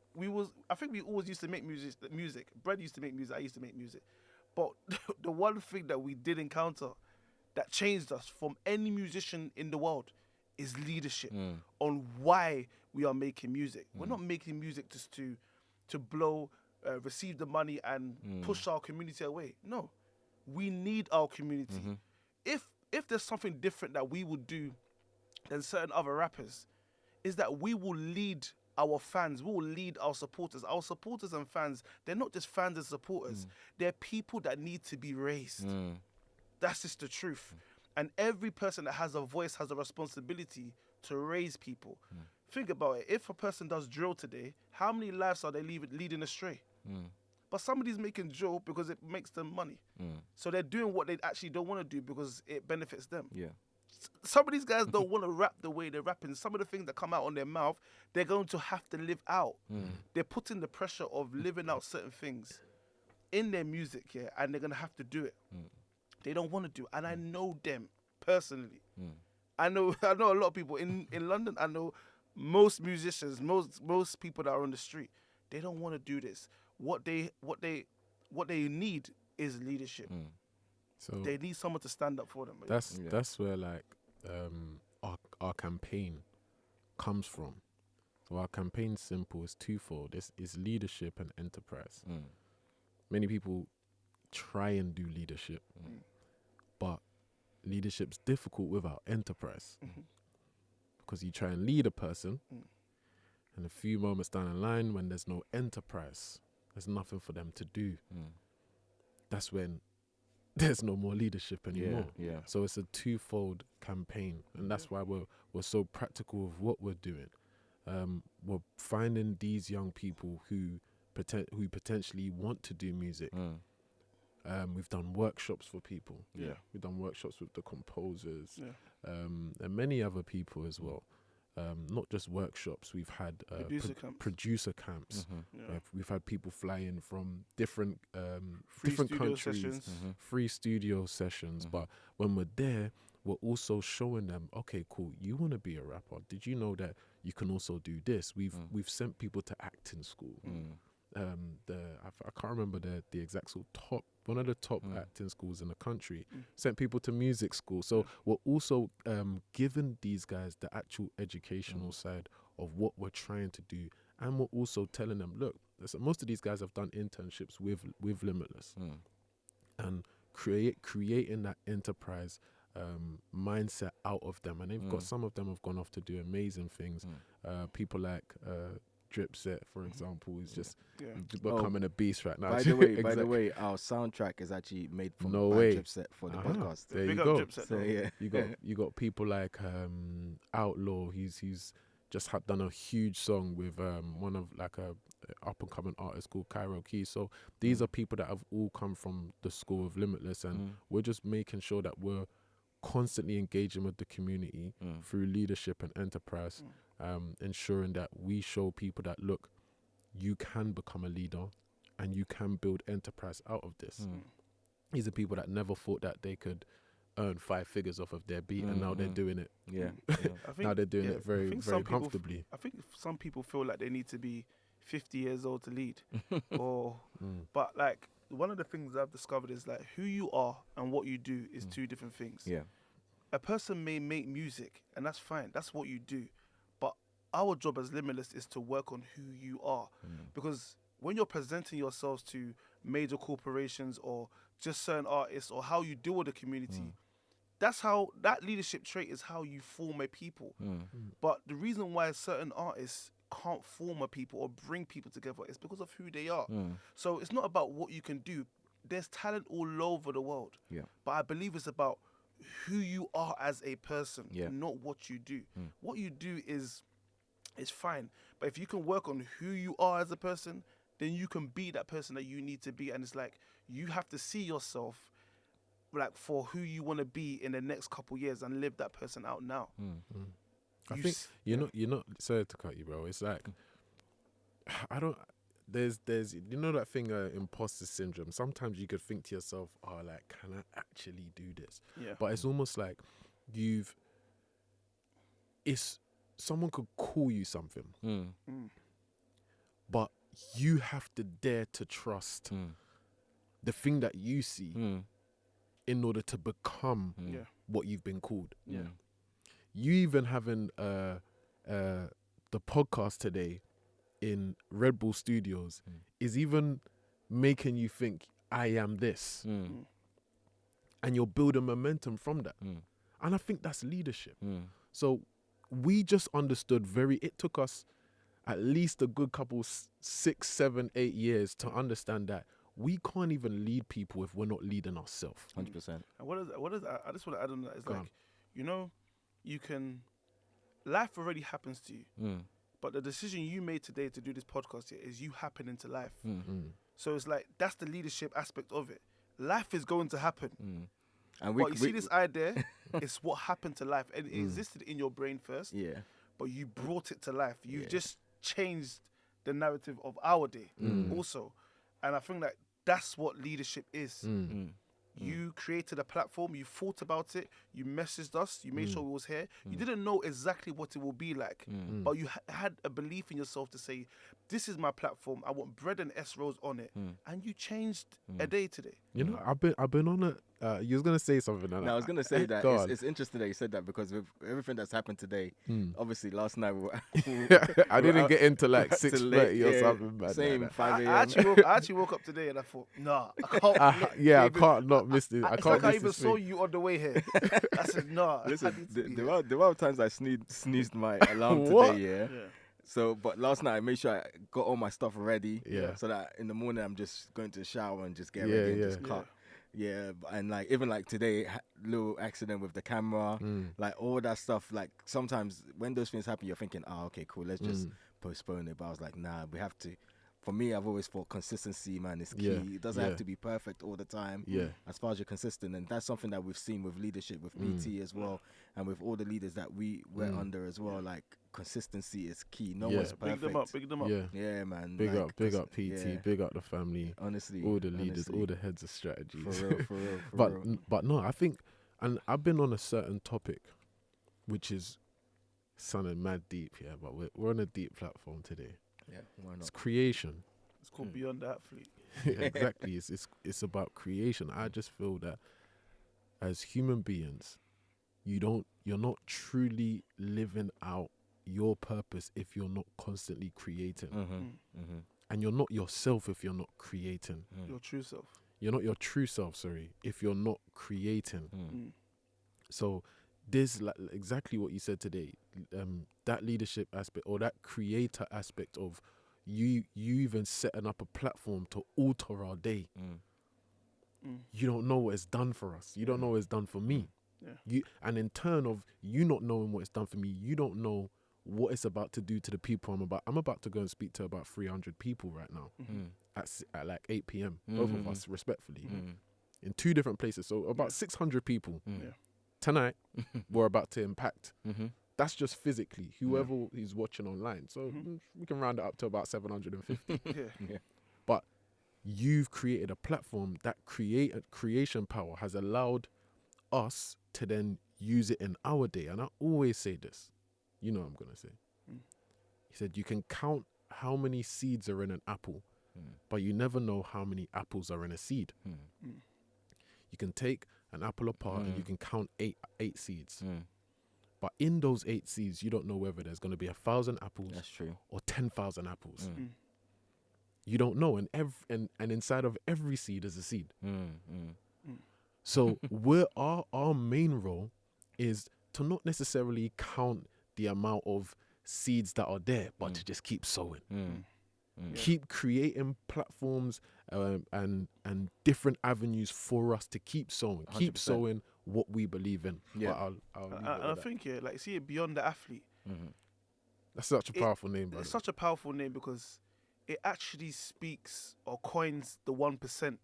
I think we always used to make music. Bread used to make music. I used to make music. But the one thing that we did encounter that changed us from any musician in the world is leadership on why we are making music. We're not making music just to blow, receive the money and push our community away. No, we need our community. If there's something different that we would do than certain other rappers, is that we will lead our fans, we will lead our supporters. Our supporters and fans, they're not just fans and supporters. They're people that need to be raised. That's just the truth. And every person that has a voice has a responsibility to raise people. Think about it. If a person does drill today, how many lives are they leading astray? But somebody's making drill because it makes them money. So they're doing what they actually don't want to do because it benefits them. Some of these guys don't want to rap the way they're rapping. Some of the things that come out on their mouth, they're going to have to live out. They're putting the pressure of living out certain things in their music, and they're going to have to do it. They don't want to do it. And I know them personally. I know a lot of people in London. I know most musicians, most people that are on the street. They don't want to do this. What they need is leadership. So they need someone to stand up for them. That's where like our campaign comes from. So our campaign's simple. It's twofold. It's leadership and enterprise. many people try and do leadership, but leadership's difficult without enterprise. Because you try and lead a person, and a few moments down the line, when there's no enterprise, there's nothing for them to do. That's when there's no more leadership anymore. Yeah. So it's a twofold campaign, and that's why we're so practical of what we're doing. We're finding these young people who potentially want to do music. We've done workshops for people. We've done workshops with the composers, and many other people as well. Not just workshops. We've had producer camps. We've had people fly in from different countries, free studio sessions. But when we're there, we're also showing them, okay, cool, you want to be a rapper. Did you know that you can also do this? We've sent people to acting school. I can't remember the exact one of the top acting schools in the country, sent people to music school. So we're also giving these guys the actual educational side of what we're trying to do. And we're also telling them, look, most of these guys have done internships with Limitless, and creating that enterprise mindset out of them. And they've got, some of them have gone off to do amazing things. People like Dripset, for example, is just becoming a beast right now. By the way, our soundtrack is actually made from by Dripset for the podcast. There you go. So you got people like Outlaw. He's just done a huge song with one of like a up and coming artist called Cairo Keys. So these are people that have all come from the school of Limitless, and we're just making sure that we're constantly engaging with the community through leadership and enterprise. Ensuring that we show people that, look, you can become a leader and you can build enterprise out of this. These are people that never thought that they could earn 5 figures off of their beat, and now they're doing it. Now they're doing it very, very comfortably. I think some people feel like they need to be 50 years old to lead. But like, one of the things I've discovered is like, who you are and what you do is two different things. A person may make music, and that's fine. That's what you do. Our job as Limitless is to work on who you are. Because when you're presenting yourselves to major corporations or just certain artists, or how you deal with the community, that's how, that leadership trait is how you form a people. But the reason why certain artists can't form a people or bring people together is because of who they are. So it's not about what you can do. There's talent all over the world. But I believe it's about who you are as a person, not what you do. What you do is fine, but if you can work on who you are as a person, then you can be that person that you need to be. And it's like, you have to see yourself like for who you want to be in the next couple years and live that person out now. I think you're not sorry to cut you, bro. It's like, there's you know that thing, imposter syndrome. Sometimes you could think to yourself, oh, like, can I actually do this? But it's almost like someone could call you something, but you have to dare to trust the thing that you see in order to become what you've been called. You even having the podcast today in Red Bull Studios is even making you think, I am this. And you're building momentum from that. And I think that's leadership. So we just understood it took us at least a good couple 6, 7, 8 years to understand that we can't even lead people if we're not leading ourselves. 100%. And what is I just want to add on that is like, you know, you can, life already happens to you, but the decision you made today to do this podcast here is you happen into life. So it's like, that's the leadership aspect of it. Life is going to happen. And but you see this idea, it's what happened to life. And it existed in your brain first, but you brought it to life. You just changed the narrative of our day also. And I think that that's what leadership is. You created a platform, you thought about it, you messaged us, you made sure we was here. You didn't know exactly what it will be like, but you had a belief in yourself to say, this is my platform, I want Bread and Srxse on it. And you changed a day today. You know, I've been on You was gonna say something. No, I was gonna say that Go on. it's interesting that you said that because with everything that's happened today, obviously last night I didn't get into like till 6:30 or yeah, something. Man, same like 5 I a.m. actually woke up today and I thought, nah, I can't. that. I maybe- can't not miss this. I It's can't like I miss even this saw thing. you on the way here. I said, nah. I Listen, need to be there here. were there times I sneezed my alarm What? today. Yeah. Yeah. So, but last night I made sure I got all my stuff ready. Yeah. So that in the morning I'm just going to the shower and just get Yeah, ready and yeah. just cut. Yeah, and like even like today, little accident with the camera, like all that stuff. Like sometimes when those things happen, you're thinking, oh, okay, cool, let's just postpone it. But I was like, nah, we have to. For me, I've always thought consistency, man, is key. Yeah, It doesn't yeah. have to be perfect all the time. Yeah. As far as you're consistent, and that's something that we've seen with leadership, with PT as well, and with all the leaders that we're under as well. Like consistency is key. No Yeah. one's Big perfect. them up, big them up. Yeah. Yeah, man. Big like, up PT, yeah. big up the family, Honestly, all the leaders, honestly. all the heads of strategies. For real, for real, for but real. but no, I think, and I've been on a certain topic, which is sounding mad deep here, but we're on a deep platform today. Yeah, why It's not? creation. It's called Beyond the Athlete. Exactly. It's about creation. I just feel that as human beings, you're not truly living out your purpose if you're not constantly creating. And you're not yourself if you're not creating. Your true self. You're not your true self, if you're not creating. Mm. So there's like exactly what you said today, that leadership aspect or that creator aspect of you even setting up a platform to alter our day. You don't know what it's done for us. You don't know what it's done for me. Yeah. And in turn of you not knowing what it's done for me, you don't know what it's about to do to the people I'm about to go and speak to about 300 people right now at like 8 p.m. Both of us, respectfully, in 2 different places. So about 600 people tonight we're about to impact. That's just physically, whoever is watching online. So we can round it up to about 750. Yeah. But you've created a platform that creation power has allowed us to then use it in our day. And I always say this, you know what I'm going to say. He said, you can count how many seeds are in an apple, but you never know how many apples are in a seed. You can take an apple apart and you can count eight seeds. But in those 8 seeds, you don't know whether there's going to be 1,000 apples That's true. or 10,000 apples. You don't know, and inside of every seed is a seed. So our main role is to not necessarily count the amount of seeds that are there, but to just keep sowing. Keep creating platforms and different avenues for us to keep sowing. Keep 100%. sowing what we believe in. Yeah. But I'll leave it And at I that. think, like, see it Beyond the Athlete. That's such a powerful name, brother. It's such a powerful name because it actually speaks or coins the 1%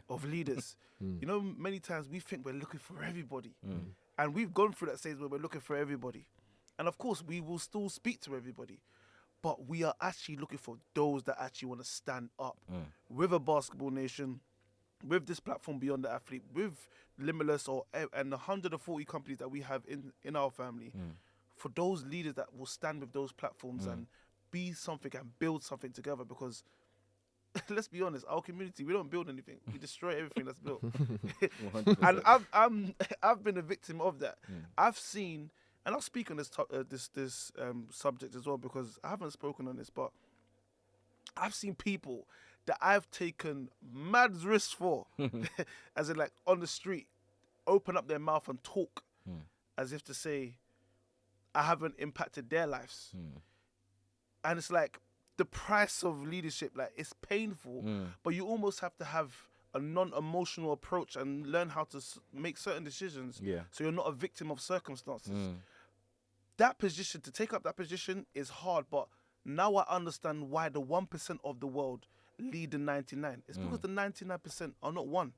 of leaders. You know, many times we think we're looking for everybody. And we've gone through that stage where we're looking for everybody. And of course, we will still speak to everybody. But we are actually looking for those that actually want to stand up with a basketball nation, with this platform Beyond the Athlete, with Limitless and the 140 companies that we have in our family. For those leaders that will stand with those platforms and be something and build something together, because let's be honest, our community, we don't build anything. We destroy everything that's built. 100%. And I've been a victim of that. I've seen, and I'll speak on this subject as well because I haven't spoken on this, but I've seen people that I've taken mad risks for, as in like on the street, open up their mouth and talk as if to say, I haven't impacted their lives. And it's like the price of leadership, like it's painful, but you almost have to have a non-emotional approach and learn how to make certain decisions so you're not a victim of circumstances. That position, to take up that position is hard, but now I understand why the 1% of the world lead the 99. It's because the 99% are not one.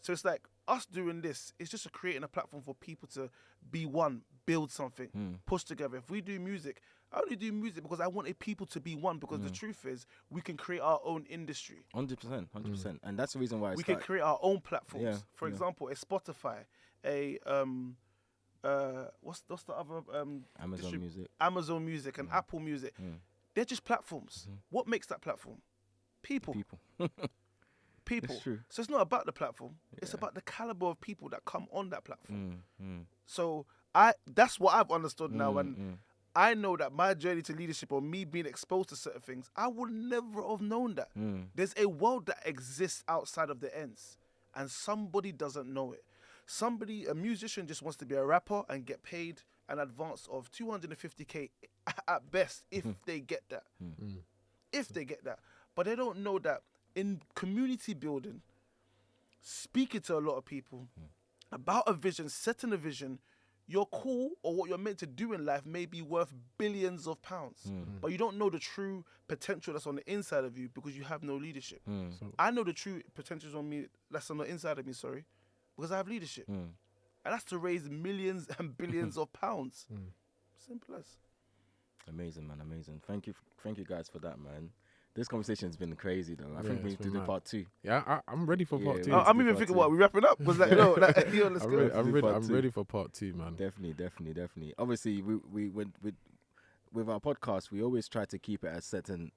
So it's like us doing this, it's just creating a platform for people to be one, build something, push together. If we do music, I only do music because I want people to be one, because the truth is we can create our own industry. 100%. And that's the reason why We can create our own platforms. Yeah, For example, a Spotify, a what's the other Amazon Music. Amazon Music and Apple Music. They're just platforms. What makes that platform? People. people. true. So it's not about the platform. It's about the caliber of people that come on that platform. So that's what I've understood now, and I know that my journey to leadership or me being exposed to certain things, I would never have known that. There's a world that exists outside of the ends, and somebody doesn't know it. A musician just wants to be a rapper and get paid an advance of 250K at best if they get that. If they get that. But they don't know that in community building, speaking to a lot of people about a vision, setting a vision, your call or what you're meant to do in life may be worth billions of pounds, but you don't know the true potential that's on the inside of you because you have no leadership. I know the true potential that's on the inside of me, because I have leadership. And that's to raise millions and billions of pounds. Simple as. Amazing, man. Amazing. Thank you guys for that, man. This conversation's been crazy, though. I think we need to do part 2. Yeah, I'm ready for part 2. I'm even thinking, what, we wrapping up? Was like, no, let's go. I'm ready for part 2, man. Definitely. Obviously, we with our podcast, we always try to keep it at certain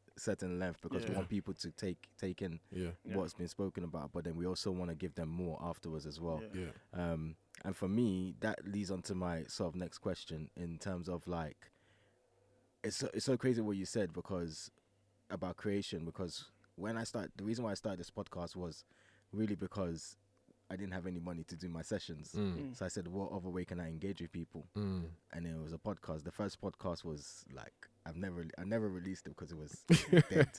length because we want people to take in what's been spoken about, but then we also want to give them more afterwards as well. And for me, that leads on to my sort of next question in terms of like, it's so crazy what you said about creation, because the reason why I started this podcast was really because I didn't have any money to do my sessions. So I said, what other way can I engage with people? And then it was a podcast. The first podcast was like, I never released it because it was dead.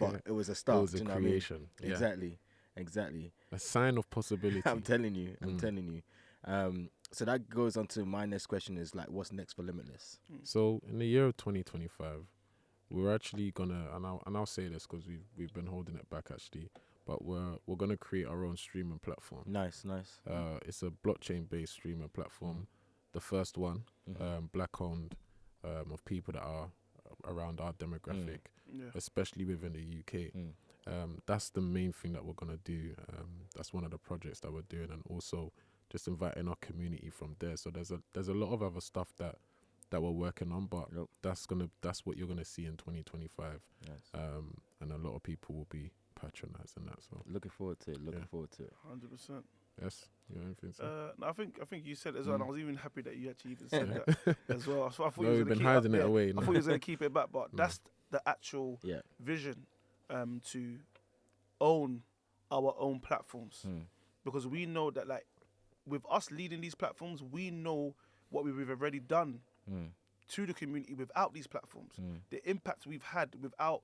But it was a start. It was a creation. I mean? Exactly. A sign of possibility. I'm telling you. So that goes on to my next question is like, what's next for Limitless? So in the year of 2025, we're actually gonna, and I'll say this because we've been holding it back actually, but we're gonna create our own streaming platform. Nice. It's a blockchain-based streaming platform, the first one, black-owned, of people that are around our demographic, especially within the UK. That's the main thing that we're gonna do. That's one of the projects that we're doing, and also just inviting our community from there. So there's a lot of other stuff that we're working on, but that's what you're gonna see in 2025. And a lot of people will be patronizing that. So looking forward to it. 100%. Yes. You know anything? No, I think you said it as well, and I was even happy that you actually even said that as well. So I thought you've been hiding it away. I thought you was gonna keep it back, but that's the actual vision, to own our own platforms, because we know that like with us leading these platforms, we know what we've already done to the community without these platforms, the impact we've had without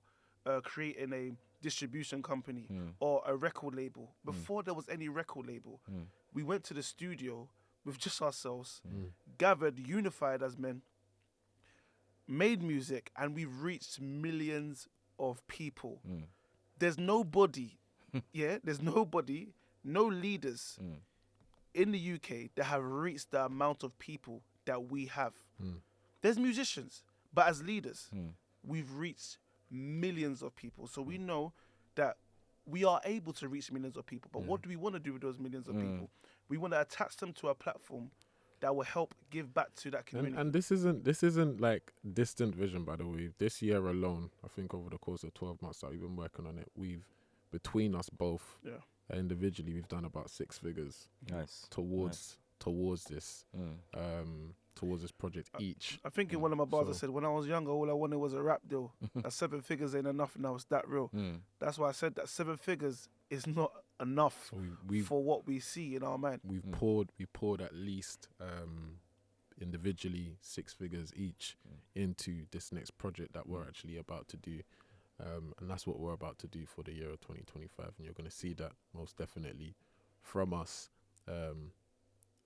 creating a distribution company or a record label. Before there was any record label, we went to the studio with just ourselves, gathered, unified as men, made music, and we've reached millions of people. There's nobody, no leaders in the UK that have reached the amount of people that we have. There's musicians, but as leaders, we've reached millions of people. So we know that we are able to reach millions of people. But what do we want to do with those millions of people? We want to attach them to a platform that will help give back to that community. And this isn't like distant vision, by the way. This year alone, I think over the course of 12 months that we've been working on it, between us both, individually, we've done about 6 figures. Towards this. Towards this project each. I think in one of my bars I said, when I was younger, all I wanted was a rap deal. That 7 figures ain't enough now, it's that real. That's why I said that 7 figures is not enough for what we see in our mind. We poured at least individually 6 figures each into this next project that we're actually about to do. And that's what we're about to do for the year of 2025. And you're going to see that most definitely from us. And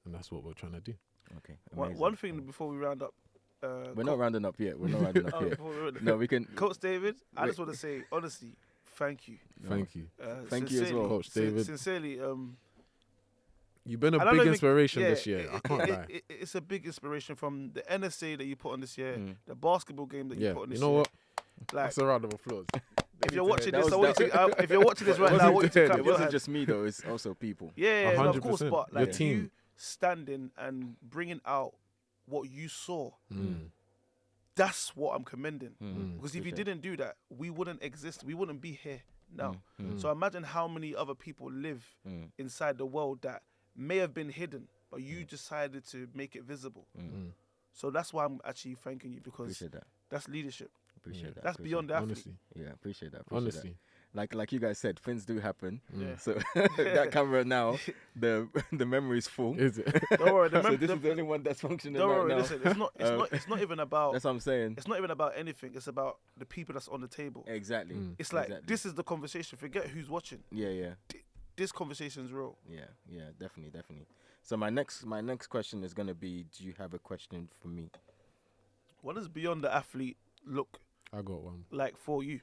that's what we're trying to do. Okay. One thing before we round up. We're not rounding up yet. No, we can. Coach David, I just want to say, honestly, thank you. Thank you. Thank you as well, Coach David. Sincerely, you've been a big inspiration this year. I can't lie. It's a big inspiration from the NSA that you put on this year, the basketball game that you put on this year. You know what? Like, that's a round of applause. If you're watching this, if you're watching this right now, I want you to clap it your wasn't hands. just me though; it's also people. Yeah, no, of course, but like your team. you standing and bringing out what you saw. That's what I'm commending. Because if you didn't do that, we wouldn't exist. We wouldn't be here now. So imagine how many other people live inside the world that may have been hidden, but you decided to make it visible. So that's why I'm actually thanking you, because Appreciate that. that's leadership. Appreciate that. That's appreciate beyond the athlete. Honestly. Yeah, appreciate that. Honestly. Like you guys said, things do happen. Yeah. So that camera now, the memory is full. Is it? Don't worry. So this is the only one that's functioning Don't right worry. now. Listen, it's not even about. That's what I'm saying. It's not even about anything. It's about the people that's on the table. Exactly. It's like exactly. this is the conversation. Forget who's watching. Yeah. This conversation's real. Yeah, definitely. So my next question is gonna be: do you have a question for me? What does beyond the athlete look I got one. like for you?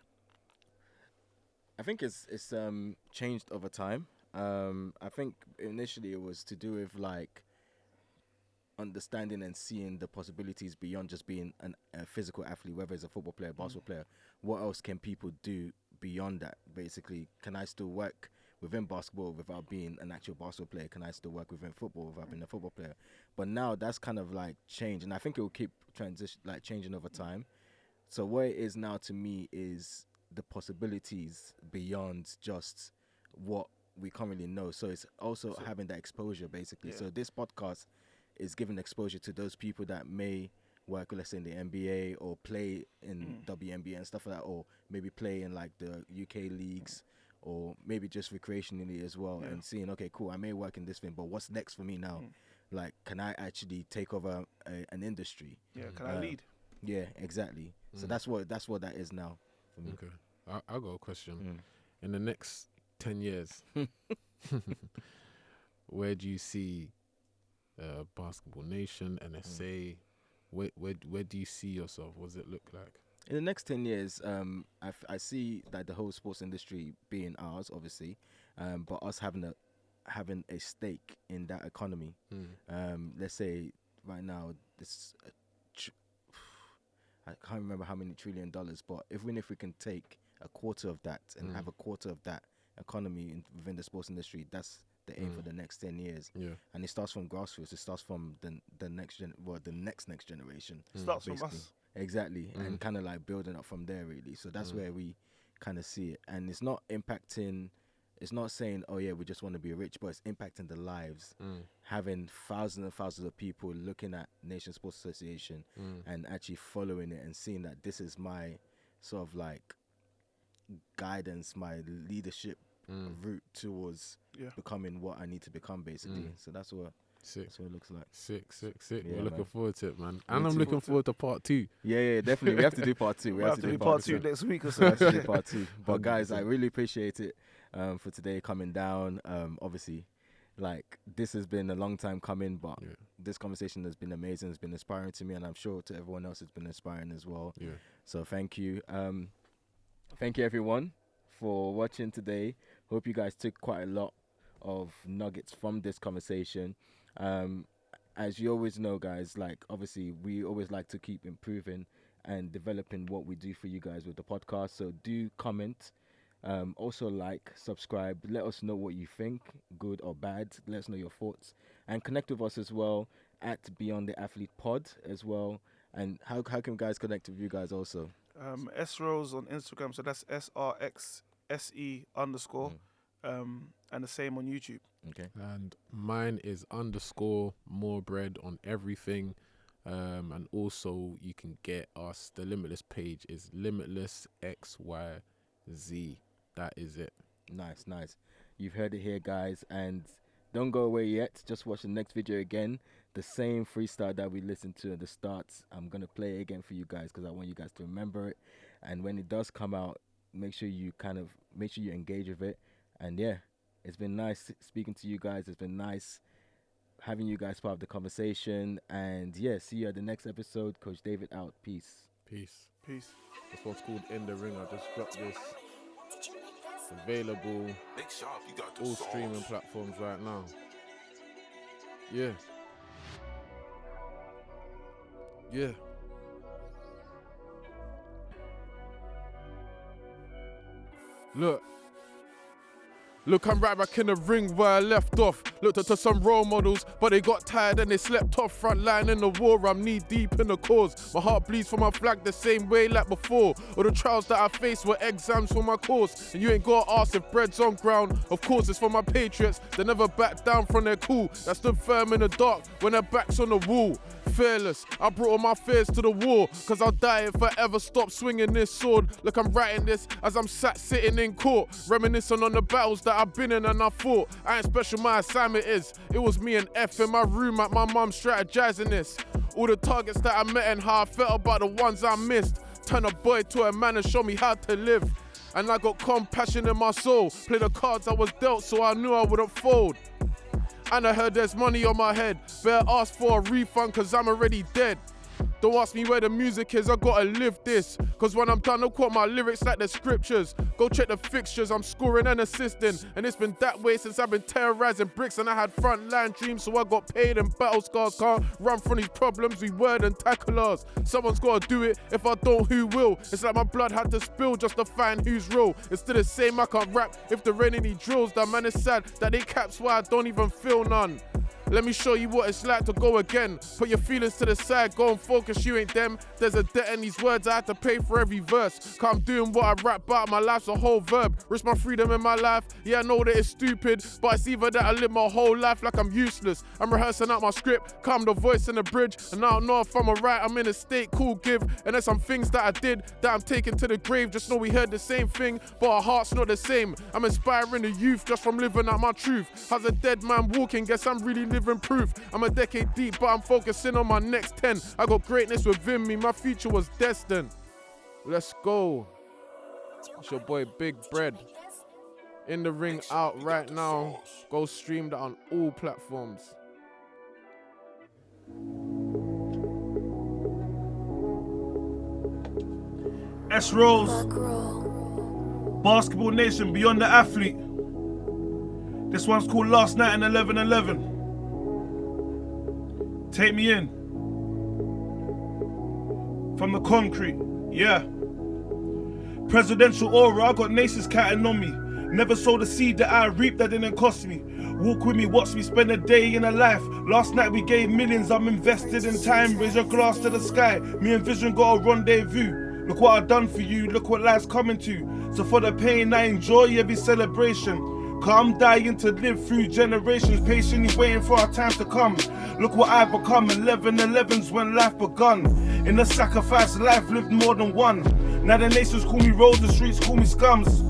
I think it's changed over time. I think initially it was to do with like understanding and seeing the possibilities beyond just being a physical athlete, whether it's a football player, basketball player. What else can people do beyond that? Basically, can I still work within basketball without being an actual basketball player? Can I still work within football without being a football player? But now that's kind of like changed, and I think it will keep changing over time. So what it is now to me is the possibilities beyond just what we currently know. So it's also having that exposure, basically. Yeah. So this podcast is giving exposure to those people that may work, let's say, in the NBA or play in WNBA and stuff like that, or maybe play in like the UK leagues, or maybe just recreationally as well, and seeing, okay, cool, I may work in this thing, but what's next for me now? Like, can I actually take over an industry? Yeah, can I lead? Yeah, exactly. So that's what that is now for me. Okay. I got a question. In the next 10 years, where do you see Basketball Nation, NSA? Where do you see yourself? What does it look like? In the next 10 years, I see that the whole sports industry being ours, obviously, but us having a stake in that economy. Let's say right now, I can't remember how many $1 trillion, but even if we can take a quarter of that and have a quarter of that economy within the sports industry, that's the aim for the next 10 years. Yeah. And it starts from grassroots. It starts from the next generation. Starts from basically. us. Exactly. And kind of like building up from there, really. So that's where we kind of see it. And it's not impacting, it's not saying, oh yeah, we just want to be rich, but it's impacting the lives. Having thousands and thousands of people looking at Nation Sports Association and actually following it and seeing that this is my sort of like guidance, my leadership route towards becoming what I need to become, basically. So that's what it looks like. Sick. Yeah, We're looking man. forward to it, man. And I'm looking forward to part 2. Yeah, definitely. We have to do part 2. We have to do part 2 next week or so. We have to do part 2. But guys, I really appreciate it for today coming down. Obviously, like, this has been a long time coming, but this conversation has been amazing. It's been inspiring to me, and I'm sure to everyone else it's been inspiring as well. Yeah. So thank you. Thank you, everyone, for watching today. Hope you guys took quite a lot of nuggets from this conversation. As you always know, guys, like, obviously we always like to keep improving and developing what we do for you guys with the podcast. So do comment, also like, subscribe, let us know what you think, good or bad. Let us know your thoughts, and connect with us as well at Beyond the Athlete Pod as well. And how can guys connect with you guys also? Srxse on Instagram, so that's SRXSE_, and the same on YouTube. Okay. And mine is _more bread on everything. And also you can get us, the Limitless page is Limitless XYZ. That is it. Nice. You've heard it here, guys, and don't go away yet. Just watch the next video again. The same freestyle that we listened to at the start, I'm gonna play it again for you guys because I want you guys to remember it. And when it does come out, make sure you engage with it. And yeah, it's been nice speaking to you guys. It's been nice having you guys part of the conversation. And yeah, see you at the next episode. Coach David out. Peace. Peace. This one's called In the Ring. I just dropped this. It's available all streaming platforms right now. Yeah. Look, I'm right back in the ring where I left off. Looked up to some role models, but they got tired and they slept off. Front line in the war, I'm knee deep in the cause. My heart bleeds for my flag the same way like before. All the trials that I faced were exams for my course. And you ain't gotta ask if bread's on ground. Of course it's for my patriots, they never back down from their cool. That stood firm in the dark when their back's on the wall. Fearless, I brought all my fears to the war, cause I'll die if I ever stop swinging this sword. Look, I'm writing this as I'm sat sitting in court, reminiscing on the battles that I've been in and I fought. I ain't special, my assignment is. It was me and F in my room at my mum strategizing this. All the targets that I met and how I felt about the ones I missed. Turn a boy to a man and show me how to live. And I got compassion in my soul. Play the cards I was dealt so I knew I wouldn't fold. And I heard there's money on my head. Better ask for a refund cause I'm already dead. Don't ask me where the music is, I gotta live this. Cause when I'm done, I'll quote my lyrics like the scriptures. Go check the fixtures, I'm scoring and assisting. And it's been that way since I've been terrorizing bricks. And I had frontline dreams, so I got paid and battle scars. Can't run from these problems, we word and tackle ours. Someone's gotta do it, if I don't, who will? It's like my blood had to spill just to find who's real. It's still the same, I can't rap if there ain't any drills. That man is sad, that they caps why I don't even feel none. Let me show you what it's like to go again. Put your feelings to the side, go and focus, you ain't them. There's a debt in these words, I had to pay for every verse. Cause I'm doing what I rap about, my life's a whole verb. Risk my freedom in my life, yeah I know that it's stupid. But it's either that I live my whole life like I'm useless. I'm rehearsing out my script, calm the voice in the bridge. And I don't know if I'm alright, I'm in a state, cool give. And there's some things that I did that I'm taking to the grave. Just know we heard the same thing, but our heart's not the same. I'm inspiring the youth just from living out my truth. How's a dead man walking, guess I'm really living proof. I'm a decade deep, but I'm focusing on my next 10. I got greatness within me, my future was destined. Let's go. It's your boy Big Bread. In the Ring out right now. Go stream that on all platforms. Rose, Basketball Nation Beyond the Athlete. This one's called Last Night in 11:11. Take me in. From the concrete, yeah. Presidential aura, I got nations counting on me. Never sowed a seed that I reaped that didn't cost me. Walk with me, watch me spend a day in a life. Last night we gave millions, I'm invested in time. Raise your glass to the sky, me and Vision got a rendezvous. Look what I've done for you, look what life's coming to. So for the pain, I enjoy every celebration. Cause I'm dying to live through generations, patiently waiting for our time to come. Look what I've become, 11/11's when life begun. In the sacrifice, life lived more than one. Now the nations call me roads, the streets call me scums.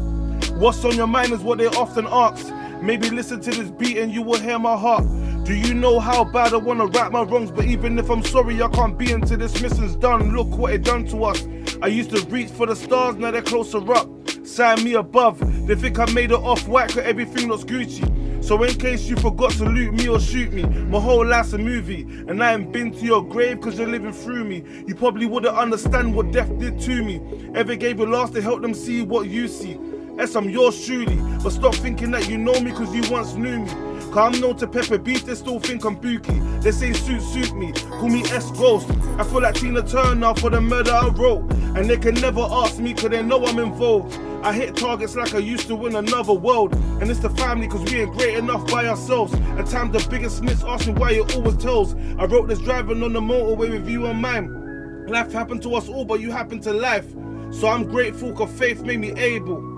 What's on your mind is what they often ask. Maybe listen to this beat and you will hear my heart. Do you know how bad I wanna right my wrongs? But even if I'm sorry, I can't be until this mission's done. Look what it done to us. I used to reach for the stars, now they're closer up. Sign me above, they think I made it off-white cause everything looks Gucci. So in case you forgot to loot me or shoot me, my whole life's a movie. And I ain't been to your grave cause you're living through me. You probably wouldn't understand what death did to me. Ever gave your last to help them see what you see. Yes, I'm yours truly, but stop thinking that you know me cause you once knew me. Cause I'm known to pepper beef, they still think I'm bookie. They say suit me, call me S-Ghost. I feel like Tina Turner for the murder I wrote. And they can never ask me cause they know I'm involved. I hit targets like I used to in another world. And it's the family cause we ain't great enough by ourselves. At times the biggest snitch asking why it always tells. I wrote this driving on the motorway with you and mine. Life happened to us all but you happened to life. So I'm grateful cause faith made me able.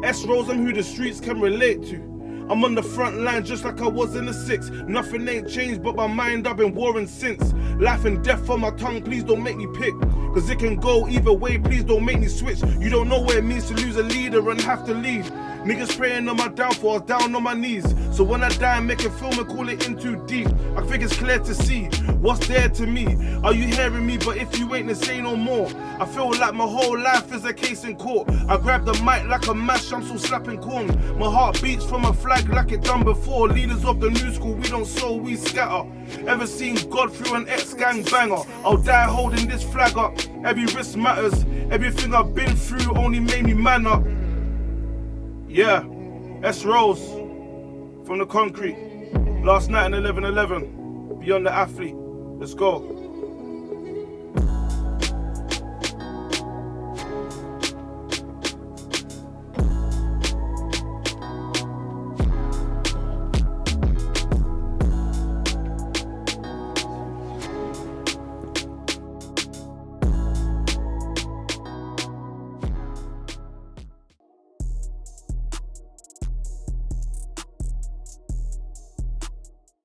S-Rose, I'm who the streets can relate to. I'm on the front line just like I was in the 6. Nothing ain't changed but my mind, I've been warring since. Life and death on my tongue, please don't make me pick. Cause it can go either way, please don't make me switch. You don't know what it means to lose a leader and have to leave. Niggas praying on my downfall, down on my knees. So when I die, make a film and call it in too deep. I think it's clear to see what's there to me. Are you hearing me? But if you ain't, then say no more. I feel like my whole life is a case in court. I grab the mic like a mash, I'm still slapping corn. My heart beats from a flag like it done before. Leaders of the new school, we don't sow, we scatter. Ever seen God through an ex-gang banger? I'll die holding this flag up. Every risk matters. Everything I've been through only made me man up. Yeah, S-Rose from the concrete. Last night in 11:11. Beyond the Athlete. Let's go.